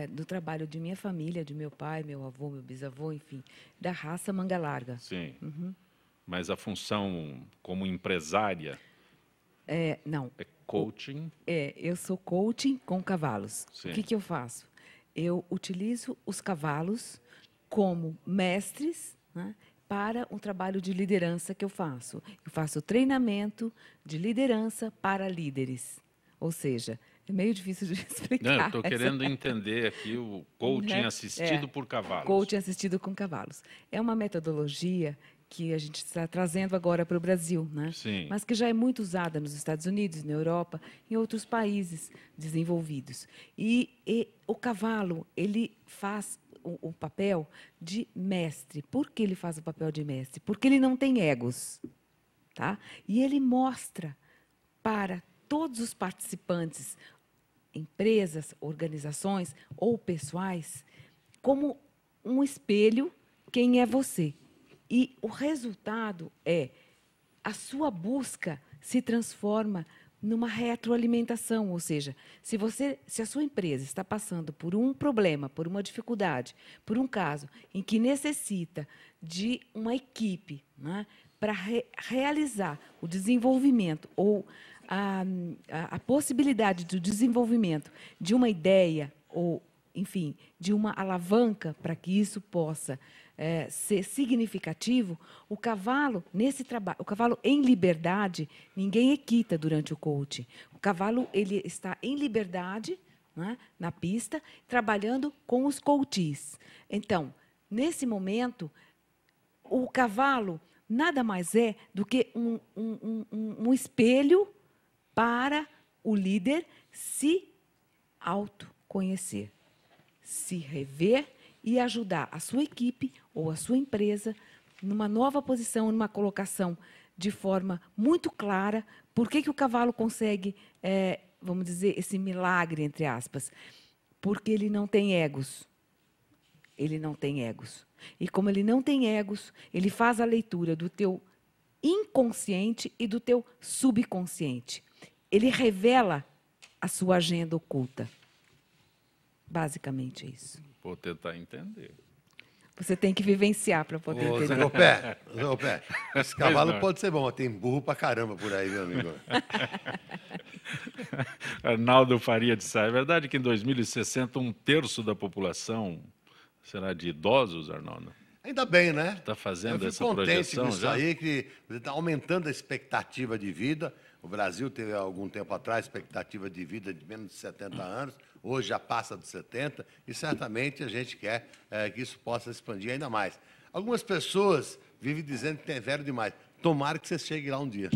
do trabalho de minha família, de meu pai, meu avô, meu bisavô, enfim, da raça manga larga. Sim. Uhum. Mas a função como empresária... Não. É coaching? Eu sou coaching com cavalos. Sim. O que eu faço? Eu utilizo os cavalos como mestres, né, para um trabalho de liderança que eu faço. Eu faço treinamento de liderança para líderes. Ou seja, é meio difícil de explicar. Não, eu estou querendo entender aqui o coaching assistido por cavalos. Coaching assistido com cavalos. É uma metodologia que a gente está trazendo agora para o Brasil, né? Sim. Mas que já é muito usada nos Estados Unidos, na Europa, em outros países desenvolvidos. E o cavalo, ele faz o papel de mestre. Por que ele faz o papel de mestre? Porque ele não tem egos, tá? E ele mostra para todos os participantes, empresas, organizações ou pessoais, como um espelho, quem é você. E o resultado é a sua busca se transforma numa retroalimentação, ou seja, se a sua empresa está passando por um problema, por uma dificuldade, por um caso em que necessita de uma equipe, né, para realizar o desenvolvimento ou a possibilidade do desenvolvimento de uma ideia ou, enfim, de uma alavanca para que isso possa ser significativo, o cavalo, nesse trabalho, o cavalo em liberdade, ninguém equita durante o coaching. O cavalo ele está em liberdade, né, na pista, trabalhando com os coaches. Então, nesse momento, o cavalo nada mais é do que um espelho para o líder se autoconhecer, se rever e ajudar a sua equipe ou a sua empresa numa nova posição, numa colocação de forma muito clara. Por que o cavalo consegue, vamos dizer, esse milagre, entre aspas? Porque ele não tem egos. Ele não tem egos. E como ele não tem egos, ele faz a leitura do teu inconsciente e do teu subconsciente. Ele revela a sua agenda oculta. Basicamente é isso. Vou tentar entender. Você tem que vivenciar para poder entender. Zé Gopé, esse cavalo pode ser bom, mas tem burro pra caramba por aí, meu amigo. Arnaldo Faria de Sá, é verdade que em 2060 um terço da população será de idosos, Arnaldo? Ainda bem, né? Está fazendo essa contente projeção com isso já? aí, que está aumentando a expectativa de vida. O Brasil teve, algum tempo atrás, expectativa de vida de menos de 70 anos. Hoje já passa dos 70 e certamente a gente quer que isso possa expandir ainda mais. Algumas pessoas vivem dizendo que é velho demais. Tomara que você chegue lá um dia.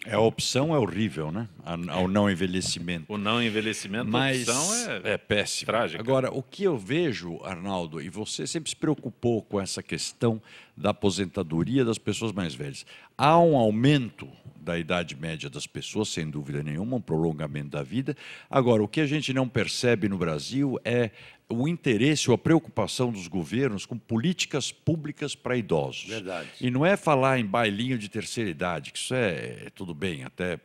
A opção é horrível, né? Ao não envelhecimento. O não envelhecimento, Mas a opção é péssimo. trágica. Agora, o que eu vejo, Arnaldo, e você sempre se preocupou com essa questão da aposentadoria das pessoas mais velhas. Há um aumento da idade média das pessoas, sem dúvida nenhuma, um prolongamento da vida. Agora, o que a gente não percebe no Brasil é o interesse ou a preocupação dos governos com políticas públicas para idosos. Verdade. E não é falar em bailinho de terceira idade, que isso é tudo bem, até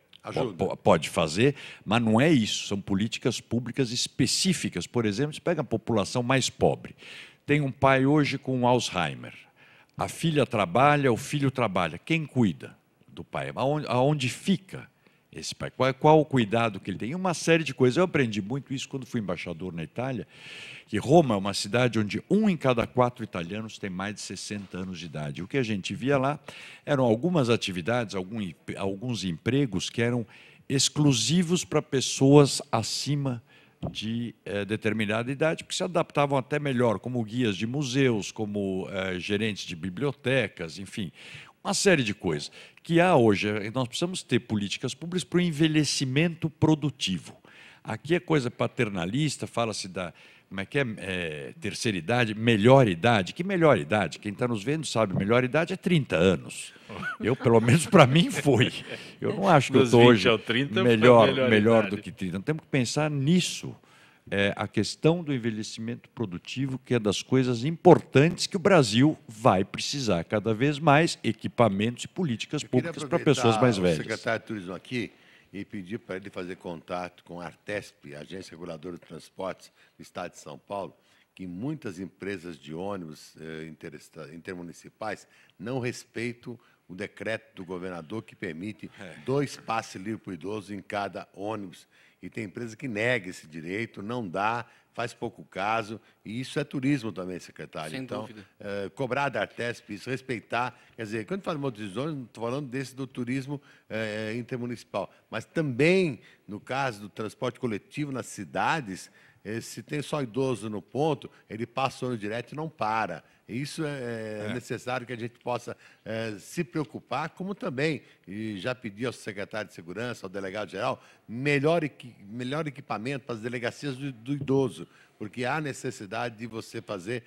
pode fazer, mas não é isso. São políticas públicas específicas. Por exemplo, você pega a população mais pobre. Tem um pai hoje com Alzheimer. A filha trabalha, o filho trabalha. Quem cuida do pai? Aonde fica esse pai? Qual o cuidado que ele tem? Uma série de coisas. Eu aprendi muito isso quando fui embaixador na Itália, que Roma é uma cidade onde 1 em cada 4 italianos tem mais de 60 anos de idade. O que a gente via lá eram algumas atividades, alguns empregos que eram exclusivos para pessoas acima de determinada idade, porque se adaptavam até melhor, como guias de museus, como gerentes de bibliotecas, enfim, uma série de coisas que há hoje. Nós precisamos ter políticas públicas para o envelhecimento produtivo. Aqui é coisa paternalista, fala-se da terceira idade, melhor idade. Que melhor idade? Quem está nos vendo sabe, melhor idade é 30 anos. Eu, pelo menos para mim, foi. Eu não acho que eu estou hoje melhor do que 30. Então, temos que pensar nisso. A questão do envelhecimento produtivo, que é das coisas importantes que o Brasil vai precisar cada vez mais, equipamentos e políticas públicas para pessoas mais velhas. O secretário de Turismo aqui e pedir para ele fazer contato com a Artesp, a Agência Reguladora de Transportes do Estado de São Paulo, que muitas empresas de ônibus intermunicipais não respeitam o decreto do governador que permite 2 passes livres para o idoso em cada ônibus. E tem empresa que nega esse direito, não dá, faz pouco caso, e isso é turismo também, secretário. Sem então, dúvida. Cobrar da Artesp isso, respeitar. Quer dizer, quando falo de motorismo, não estou falando desse do turismo intermunicipal, mas também, no caso do transporte coletivo nas cidades, se tem só idoso no ponto, ele passa o ônibus direto e não para. Isso é necessário que a gente possa se preocupar, como também, e já pedi ao secretário de Segurança, ao delegado-geral, melhor equipamento para as delegacias do idoso, porque há necessidade de você fazer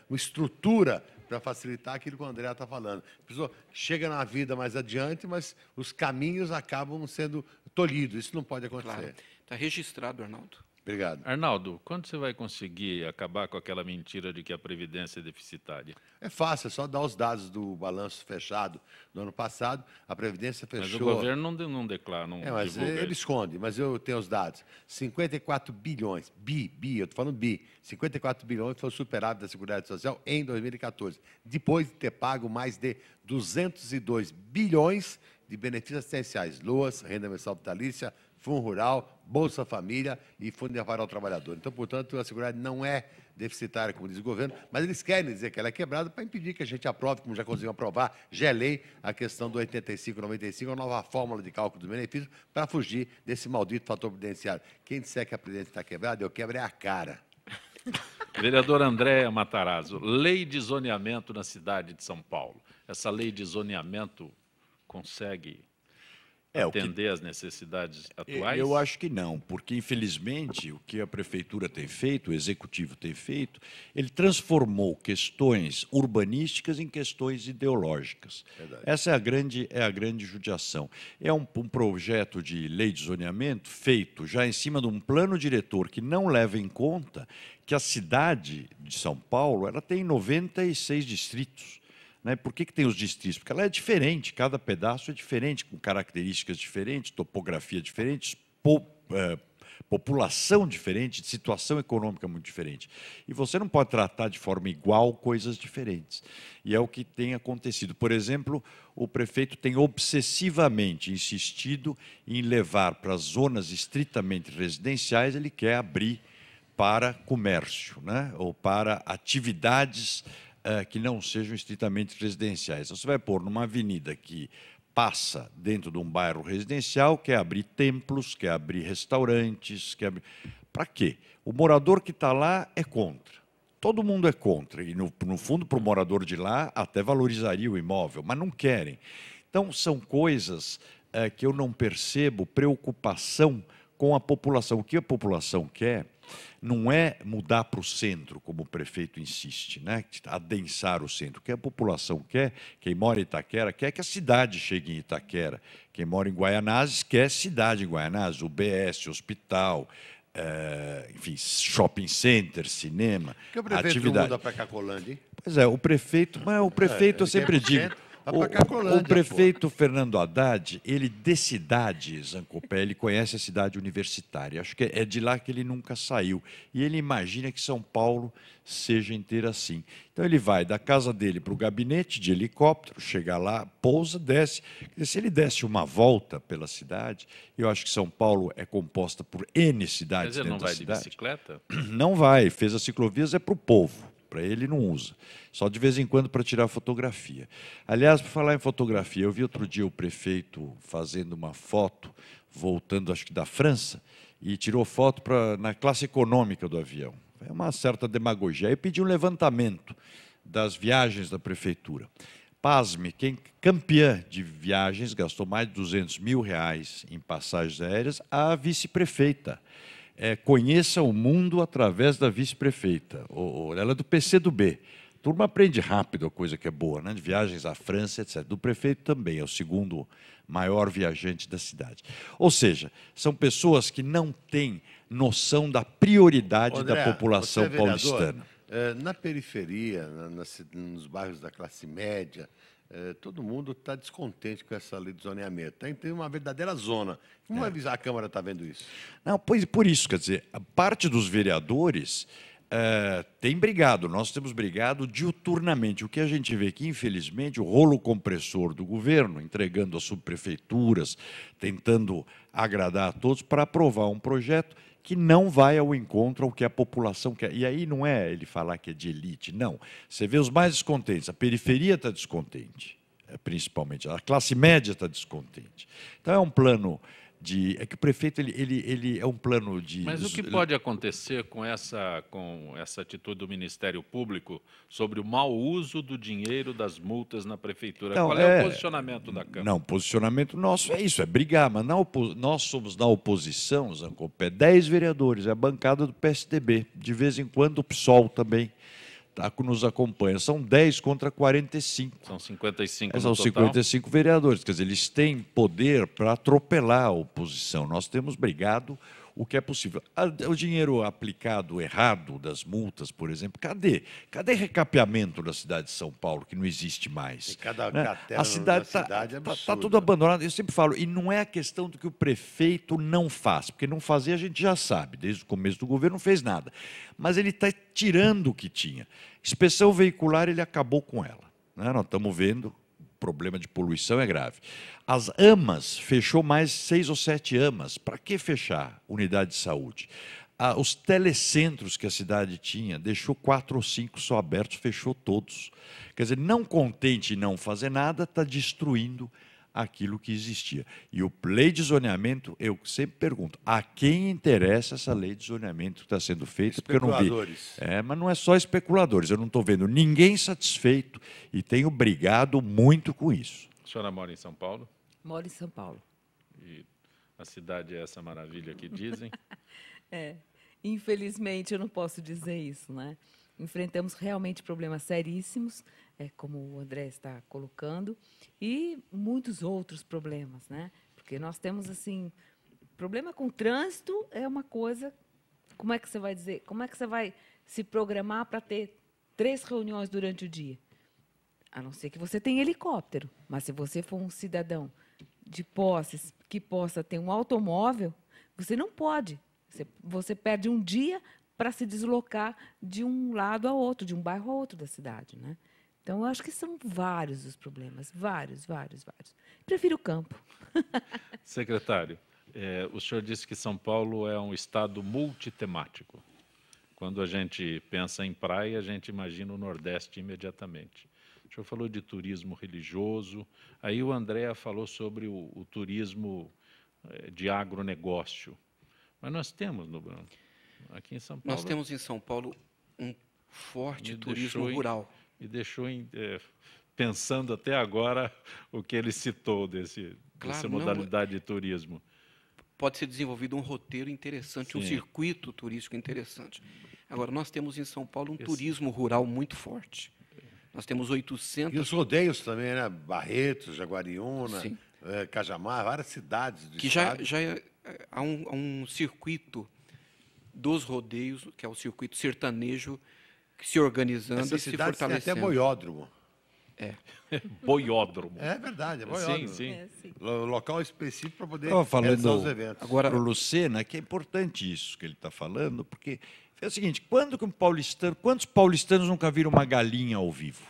uma estrutura para facilitar aquilo que o André está falando. A pessoa chega na vida mais adiante, mas os caminhos acabam sendo tolhidos. Isso não pode acontecer. Claro. Está registrado, Arnaldo. Obrigado. Arnaldo, quando você vai conseguir acabar com aquela mentira de que a Previdência é deficitária? É fácil, é só dar os dados do balanço fechado do ano passado. A Previdência fechou... Mas o governo não declara, não mas ele esconde, mas eu tenho os dados. 54 bilhões, eu estou falando 54 bilhões foi o superávit da Seguridade Social em 2014, depois de ter pago mais de 202 bilhões de benefícios assistenciais, LOAS, renda mensal vitalícia, Fundo Rural, Bolsa Família e Fundo de Amparo ao Trabalhador. Então, portanto, a Seguridade não é deficitária, como diz o governo, mas eles querem dizer que ela é quebrada para impedir que a gente aprove, como já conseguiu aprovar, gelei a questão do 85-95, a nova fórmula de cálculo dos benefícios, para fugir desse maldito fator previdenciário. Quem disser que a Previdência está quebrada, eu quebro a cara. Vereador André Matarazzo, lei de zoneamento na cidade de São Paulo. Essa lei de zoneamento consegue atender às necessidades atuais? Eu acho que não, porque, infelizmente, o que a Prefeitura tem feito, o Executivo tem feito, ele transformou questões urbanísticas em questões ideológicas. Verdade. Essa é a grande judiação. É um projeto de lei de zoneamento feito já em cima de um plano diretor que não leva em conta que a cidade de São Paulo ela tem 96 distritos. Por que tem os distritos? Porque ela é diferente, cada pedaço é diferente, com características diferentes, topografia diferente, população diferente, situação econômica muito diferente. E você não pode tratar de forma igual coisas diferentes. E é o que tem acontecido. Por exemplo, o prefeito tem obsessivamente insistido em levar para as zonas estritamente residenciais, ele quer abrir para comércio, ou para atividades que não sejam estritamente residenciais. Você vai pôr numa avenida que passa dentro de um bairro residencial, quer abrir templos, quer abrir restaurantes, quer abrir... Para quê? O morador que está lá é contra. todo mundo é contra, e no fundo, para o morador de lá, até valorizaria o imóvel, mas não querem. Então, são coisas que eu não percebo preocupação com a população. O que a população quer não é mudar para o centro, como o prefeito insiste, né? Adensar o centro. O que a população quer, quem mora em Itaquera, quer que a cidade chegue em Itaquera. Quem mora em Guaianazes quer cidade em Guaianazes, UBS, hospital, enfim, shopping center, cinema, Por que o prefeito atividade. não muda para Cacolândia, hein? Pois é, o prefeito, mas o prefeito eu sempre digo, o prefeito Fernando Haddad, ele de cidade, Zancopé, ele conhece a cidade universitária. Acho que é de lá que ele nunca saiu. E ele imagina que São Paulo seja inteira assim. Então ele vai da casa dele para o gabinete de helicóptero, chega lá, pousa, desce. Se ele desse uma volta pela cidade, eu acho que São Paulo é composta por N cidades. Mas ele não vai de bicicleta? Não vai, fez as ciclovias, é para o povo. Para ele não usa, só de vez em quando para tirar fotografia. Aliás, por falar em fotografia, eu vi outro dia o prefeito fazendo uma foto, voltando acho que da França, e tirou foto na classe econômica do avião. É uma certa demagogia. Aí pedi um levantamento das viagens da prefeitura. Pasme, quem campeã de viagens, gastou mais de R$200 mil em passagens aéreas, a vice-prefeita. Conheça o mundo através da vice-prefeita. Ela é do PCdoB. A turma aprende rápido a coisa que é boa, né? De viagens à França, etc. Do prefeito também, é o segundo maior viajante da cidade. Ou seja, são pessoas que não têm noção da prioridade da população paulistana. Na periferia, nos bairros da classe média, todo mundo está descontente com essa lei de zoneamento. Tem uma verdadeira zona. Como a Câmara está vendo isso? Não, pois por isso, quer dizer, a parte dos vereadores tem brigado. Nós temos brigado diuturnamente. O que a gente vê que, infelizmente, o rolo compressor do governo, entregando às subprefeituras, tentando agradar a todos para aprovar um projeto que não vai ao encontro ao que a população quer. E aí não é ele falar que é de elite, não. Você vê os mais descontentes, a periferia está descontente, principalmente, a classe média está descontente. Então é um plano é que o prefeito ele é um plano de... Mas o que pode acontecer com essa atitude do Ministério Público sobre o mau uso do dinheiro das multas na prefeitura? Não, qual é o posicionamento da Câmara? Não, o posicionamento nosso é isso, é brigar, mas nós somos na oposição, Zancopé, 10 vereadores, é a bancada do PSDB, de vez em quando o PSOL também nos acompanha. São 10 contra 45. São 55 São 55 vereadores. Quer dizer, eles têm poder para atropelar a oposição. Nós temos brigado o que é possível. O dinheiro aplicado errado das multas, por exemplo, cadê? Cadê recapeamento da cidade de São Paulo, que não existe mais? Né? A cidade está tudo abandonado. Eu sempre falo, e não é a questão do que o prefeito não faz, porque não fazer a gente já sabe, desde o começo do governo não fez nada. Mas ele está tirando o que tinha. Inspeção veicular, ele acabou com ela. Né? Nós estamos vendo, o problema de poluição é grave. As AMAs, fechou mais 6 ou 7 AMAs. Para que fechar unidade de saúde? Os telecentros que a cidade tinha, deixou 4 ou 5 só abertos, fechou todos. Quer dizer, não contente em não fazer nada, está destruindo aquilo que existia. E o lei de zoneamento, eu sempre pergunto, a quem interessa essa lei de zoneamento que está sendo feita? Porque eu não vi. Mas não é só especuladores, eu não estou vendo ninguém satisfeito e tenho brigado muito com isso. A senhora mora em São Paulo? Moro em São Paulo. E a cidade é essa maravilha que dizem? Infelizmente, eu não posso dizer isso, né? Enfrentamos realmente problemas seríssimos, como o André está colocando, e muitos outros problemas, né? Porque nós temos, assim, problema com o trânsito é uma coisa, como é que você vai dizer, como é que você vai se programar para ter 3 reuniões durante o dia? A não ser que você tenha helicóptero, mas se você for um cidadão de posses que possa ter um automóvel, você não pode. Você perde um dia para se deslocar de um lado a outro, de um bairro a outro da cidade, né? Então, eu acho que são vários os problemas, vários. Prefiro o campo. Secretário, o senhor disse que São Paulo é um estado multitemático. Quando a gente pensa em praia, a gente imagina o Nordeste imediatamente. O senhor falou de turismo religioso, aí o André falou sobre o turismo de agronegócio. Mas nós temos aqui em São Paulo... Nós temos em São Paulo um forte turismo rural. Me deixou pensando até agora o que ele citou dessa modalidade de turismo. Pode ser desenvolvido um roteiro interessante, um circuito turístico interessante. Agora, nós temos em São Paulo um turismo rural muito forte. Nós temos 800... E os rodeios também, né? Barretos, Jaguariúna, Cajamar, várias cidades do estado. Já há um circuito dos rodeios, que é o circuito sertanejo, que se organizando e se fortalecendo. Tem até boiódromo. Boiódromo. É verdade, é boiódromo. Sim. Local específico para poder realizar os eventos. Agora, para o Lucena, que é importante isso que ele está falando, porque é o seguinte, quantos paulistanos nunca viram uma galinha ao vivo?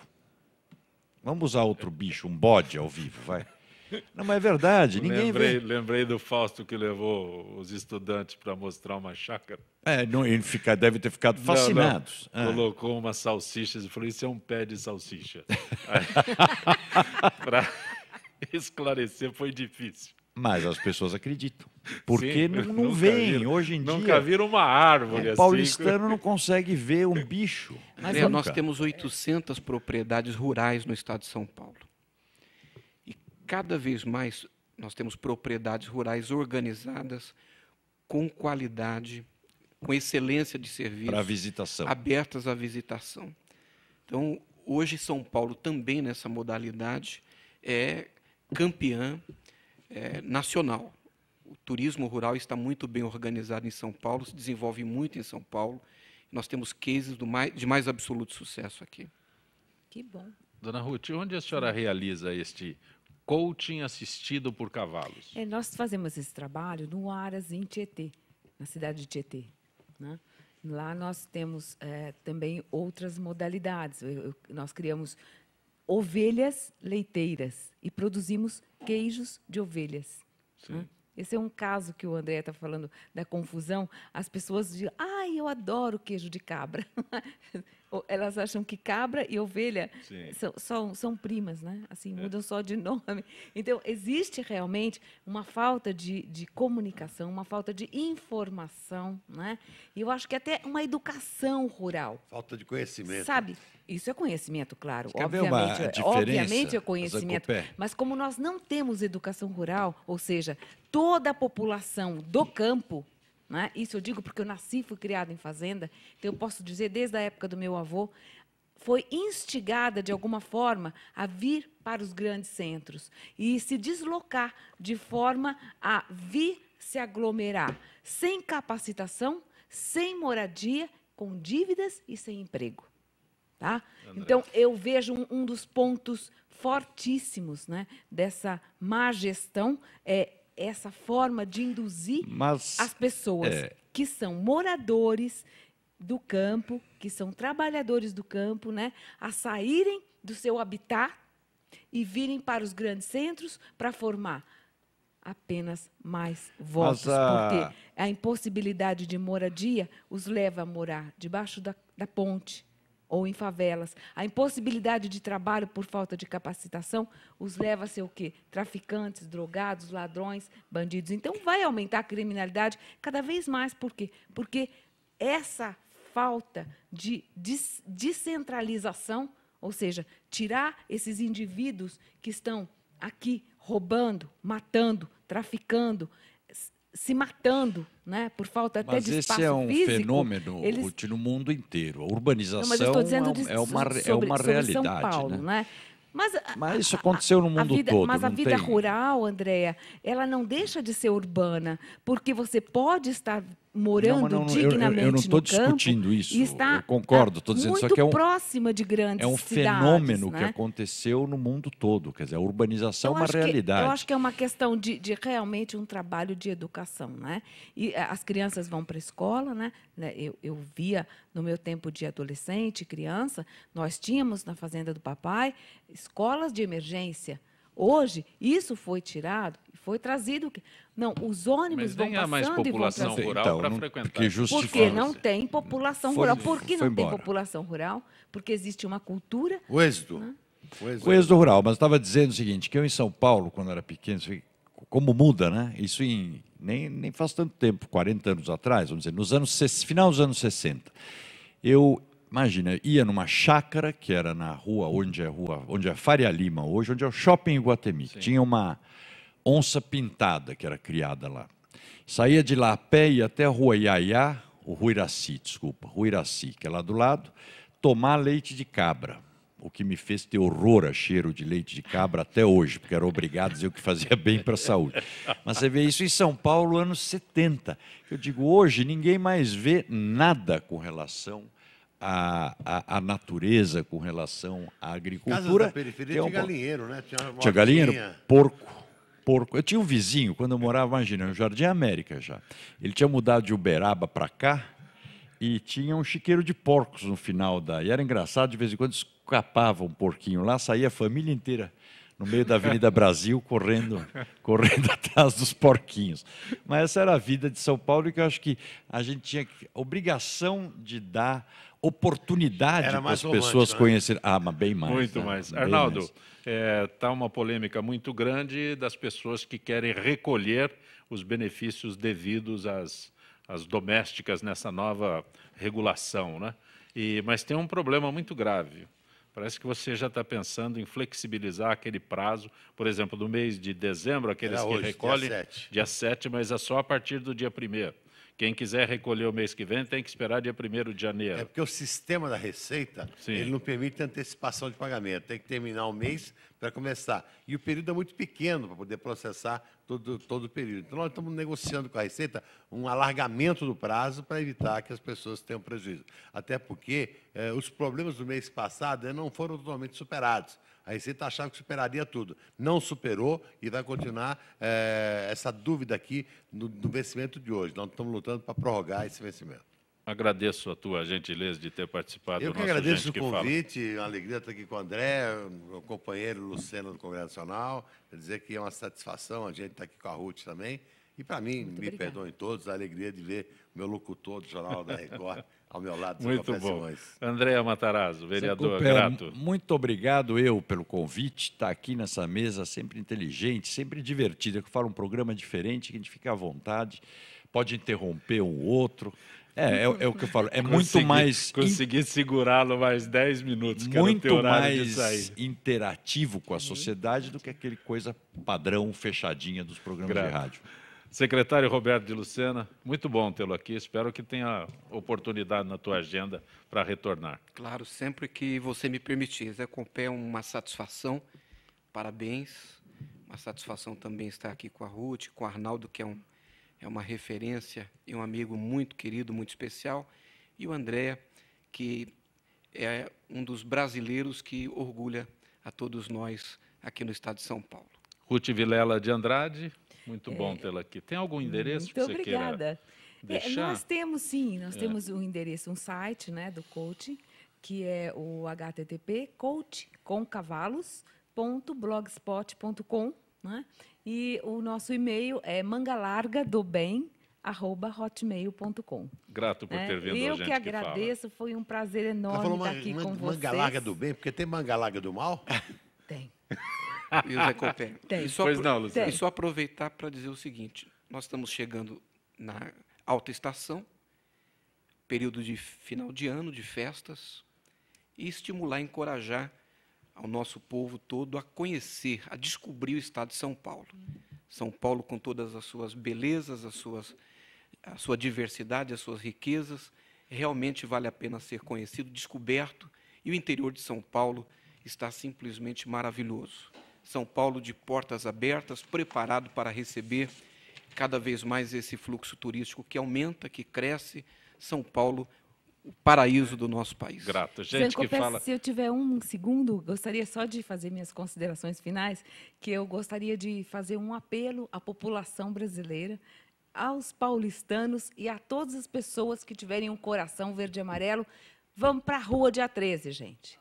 Vamos usar outro bicho, um bode ao vivo, vai. Não, mas é verdade, ninguém vê. Lembrei do Fausto que levou os estudantes para mostrar uma chácara. Deve ter ficado fascinados. Colocou umas salsichas e falou, isso é um pé de salsicha. Para esclarecer foi difícil. Mas as pessoas acreditam. Porque não veem, hoje em dia... Nunca viram uma árvore assim. O paulistano não consegue ver um bicho. Mas nós temos 800 propriedades rurais no estado de São Paulo. Cada vez mais nós temos propriedades rurais organizadas, com qualidade, com excelência de serviço, para visitação, abertas à visitação. Então, hoje São Paulo também nessa modalidade é campeã nacional. O turismo rural está muito bem organizado em São Paulo, se desenvolve muito em São Paulo. Nós temos cases de mais absoluto sucesso aqui. Que bom. Dona Ruth, onde a senhora realiza este coaching assistido por cavalos? Nós fazemos esse trabalho no Aras, em Tietê, na cidade de Tietê, né? Lá nós temos também outras modalidades. Nós criamos ovelhas leiteiras e produzimos queijos de ovelhas. Né? Esse é um caso que o André está falando da confusão. As pessoas dizem, eu adoro queijo de cabra. Elas acham que cabra e ovelha são primas, né? Assim, mudam só de nome. Então, existe realmente uma falta de comunicação, uma falta de informação, né? E eu acho que até uma educação rural. Falta de conhecimento. Sabe? Isso é conhecimento, claro. Obviamente é conhecimento. Mas como nós não temos educação rural, ou seja, toda a população do campo, né? Isso eu digo porque eu nasci e fui criada em fazenda, então eu posso dizer, desde a época do meu avô, foi instigada, de alguma forma, a vir para os grandes centros e se deslocar de forma a vir se aglomerar, sem capacitação, sem moradia, com dívidas e sem emprego. Tá? Então, eu vejo um dos pontos fortíssimos, né, dessa má gestão, essa forma de induzir as pessoas que são moradores do campo, que são trabalhadores do campo, né, a saírem do seu habitat e virem para os grandes centros para formar apenas mais votos, porque a impossibilidade de moradia os leva a morar debaixo da ponte, ou em favelas. A impossibilidade de trabalho por falta de capacitação os leva a ser o quê? Traficantes, drogados, ladrões, bandidos. Então, vai aumentar a criminalidade cada vez mais. Por quê? Porque essa falta de descentralização, ou seja, tirar esses indivíduos que estão aqui roubando, matando, traficando, se matando, né, por falta até de espaço físico. Mas esse é um fenômeno, Ruth, no mundo inteiro. A urbanização é uma realidade. São Paulo, né? Mas isso aconteceu no mundo todo. Mas a vida rural, Andréa, ela não deixa de ser urbana, porque você pode estar morando dignamente eu não estou discutindo isso. Eu concordo, estou dizendo só que próxima de grandes cidades. É um fenômeno, né, que aconteceu no mundo todo. Quer dizer, a urbanização é uma realidade. Eu acho que é uma questão de realmente um trabalho de educação, né? E as crianças vão para a escola, né? Eu via no meu tempo de adolescente, criança, nós tínhamos na fazenda do papai escolas de emergência. Hoje, isso foi tirado e foi trazido. Não, os ônibus vão passando mais população e vão rural para frequentar. Porque não tem população rural. Por que não tem população rural? Porque existe uma cultura... O êxodo. Né? O êxodo rural. Mas eu estava dizendo o seguinte, que eu em São Paulo, quando era pequeno, como muda, né? Isso nem faz tanto tempo, 40 anos atrás, vamos dizer, final dos anos 60. Eu imagina, ia numa chácara, que era na onde é Faria Lima hoje, onde é o Shopping Iguatemi. Tinha uma onça pintada que era criada lá. Saía de lá a pé, ia até a Rua Iaiá, Rua Iraci, que é lá do lado, tomar leite de cabra. O que me fez ter horror a cheiro de leite de cabra até hoje, porque era obrigado a dizer o que fazia bem para a saúde. Mas você vê isso em São Paulo, anos 70. Eu digo, hoje ninguém mais vê nada com relação à natureza, com relação à agricultura. Casas da periferia tinha galinheiro, né? Tinha galinheiro, porco. Eu tinha um vizinho, quando eu morava, imagina, no Jardim América já. Ele tinha mudado de Uberaba para cá e tinha um chiqueiro de porcos no final da... E era engraçado, de vez em quando escapava um porquinho lá, saía a família inteira no meio da Avenida Brasil, correndo atrás dos porquinhos. Mas essa era a vida de São Paulo e que eu acho que a gente tinha obrigação de dar oportunidade para as pessoas conhecerem. Ah, mas bem mais. Muito mais. Arnaldo, está uma polêmica muito grande das pessoas que querem recolher os benefícios devidos às domésticas nessa nova regulação, né? Mas tem um problema muito grave. Parece que você já está pensando em flexibilizar aquele prazo, por exemplo, do mês de dezembro, aqueles que recolhem dia 7, mas é só a partir do dia 1º. Quem quiser recolher o mês que vem tem que esperar dia 1º de janeiro. É porque o sistema da Receita, ele não permite antecipação de pagamento. Tem que terminar o mês para começar. E o período é muito pequeno para poder processar todo o período. Então, nós estamos negociando com a Receita um alargamento do prazo para evitar que as pessoas tenham prejuízo. Até porque os problemas do mês passado não foram totalmente superados. A Receita achava que superaria tudo. Não superou e vai continuar essa dúvida aqui no vencimento de hoje. Nós estamos lutando para prorrogar esse vencimento. Agradeço a tua gentileza de ter participado Eu do que nosso agradeço Gente o que Fala. convite, uma alegria estar aqui com o André, o companheiro Lucena do Congresso Nacional. Quer dizer que é uma satisfação a gente estar aqui com a Ruth também. E, para mim, me perdoem todos, a alegria de ver o meu locutor do Jornal da Record ao meu lado. Muito bom. André Matarazzo, vereador, grato. Muito obrigado pelo convite, estar aqui nessa mesa, sempre inteligente, sempre divertido. Eu falo um programa diferente, que a gente fica à vontade, pode interromper um outro. É o que eu falo, muito mais... Consegui segurá-lo mais 10 minutos, que muito era o teu horário de mais sair. Interativo com a sociedade do que aquele coisa padrão, fechadinha dos programas de rádio. Secretário Roberto de Lucena, muito bom tê-lo aqui. Espero que tenha oportunidade na tua agenda para retornar. Claro, sempre que você me permitir. Zé Compé é uma satisfação. Parabéns. Uma satisfação também estar aqui com a Ruth, com o Arnaldo, que é uma referência e um amigo muito querido, muito especial. E o André, que é um dos brasileiros que orgulha a todos nós aqui no estado de São Paulo. Ruth Vilela de Andrade. Muito bom tê-la aqui. Tem algum endereço muito que você obrigada. queira deixar? Nós temos, sim. Nós temos um endereço, um site, né, do coaching, que é o http coachcomcavalos.blogspot.com, né? E o nosso e-mail é mangalargadobem@hotmail.com. Grato por ter vindo Eu a Gente que agradeço, foi um prazer enorme estar aqui com vocês. Manga larga do bem, porque tem manga larga do mal? Tem. E o Zé Compé? Tem. E só, Pois não, Luciano. e só aproveitar para dizer o seguinte, nós estamos chegando na alta estação, período de final de ano, de festas, e estimular, encorajar ao nosso povo todo a conhecer, a descobrir o estado de São Paulo. São Paulo com todas as suas belezas, a sua diversidade, as suas riquezas, realmente vale a pena ser conhecido, descoberto, e o interior de São Paulo está simplesmente maravilhoso. São Paulo de portas abertas, preparado para receber cada vez mais esse fluxo turístico que aumenta, que cresce. São Paulo, o paraíso do nosso país. Grato. Gente que fala... Se eu tiver um segundo, gostaria só de fazer minhas considerações finais, que eu gostaria de fazer um apelo à população brasileira, aos paulistanos e a todas as pessoas que tiverem um coração verde e amarelo. Vamos para a rua dia 13, gente.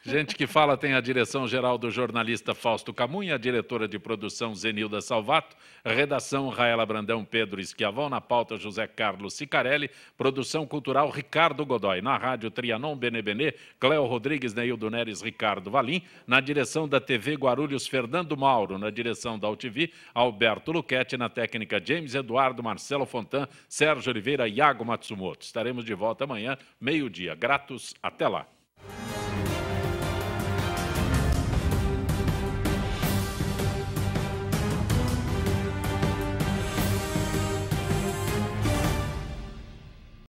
Gente que Fala tem a direção-geral do jornalista Fausto Camunha, a diretora de produção Zenilda Salvato, redação Raela Brandão, Pedro Esquiavão, na pauta José Carlos Sicarelli, produção cultural Ricardo Godoy, na rádio Trianon Benebenê, Cléo Rodrigues, Neildo Neres, Ricardo Valim, na direção da TV Guarulhos, Fernando Mauro, na direção da UTV, Alberto Luquete, na técnica James Eduardo, Marcelo Fontan, Sérgio Oliveira e Iago Matsumoto. Estaremos de volta amanhã, meio-dia. Gratos, até lá.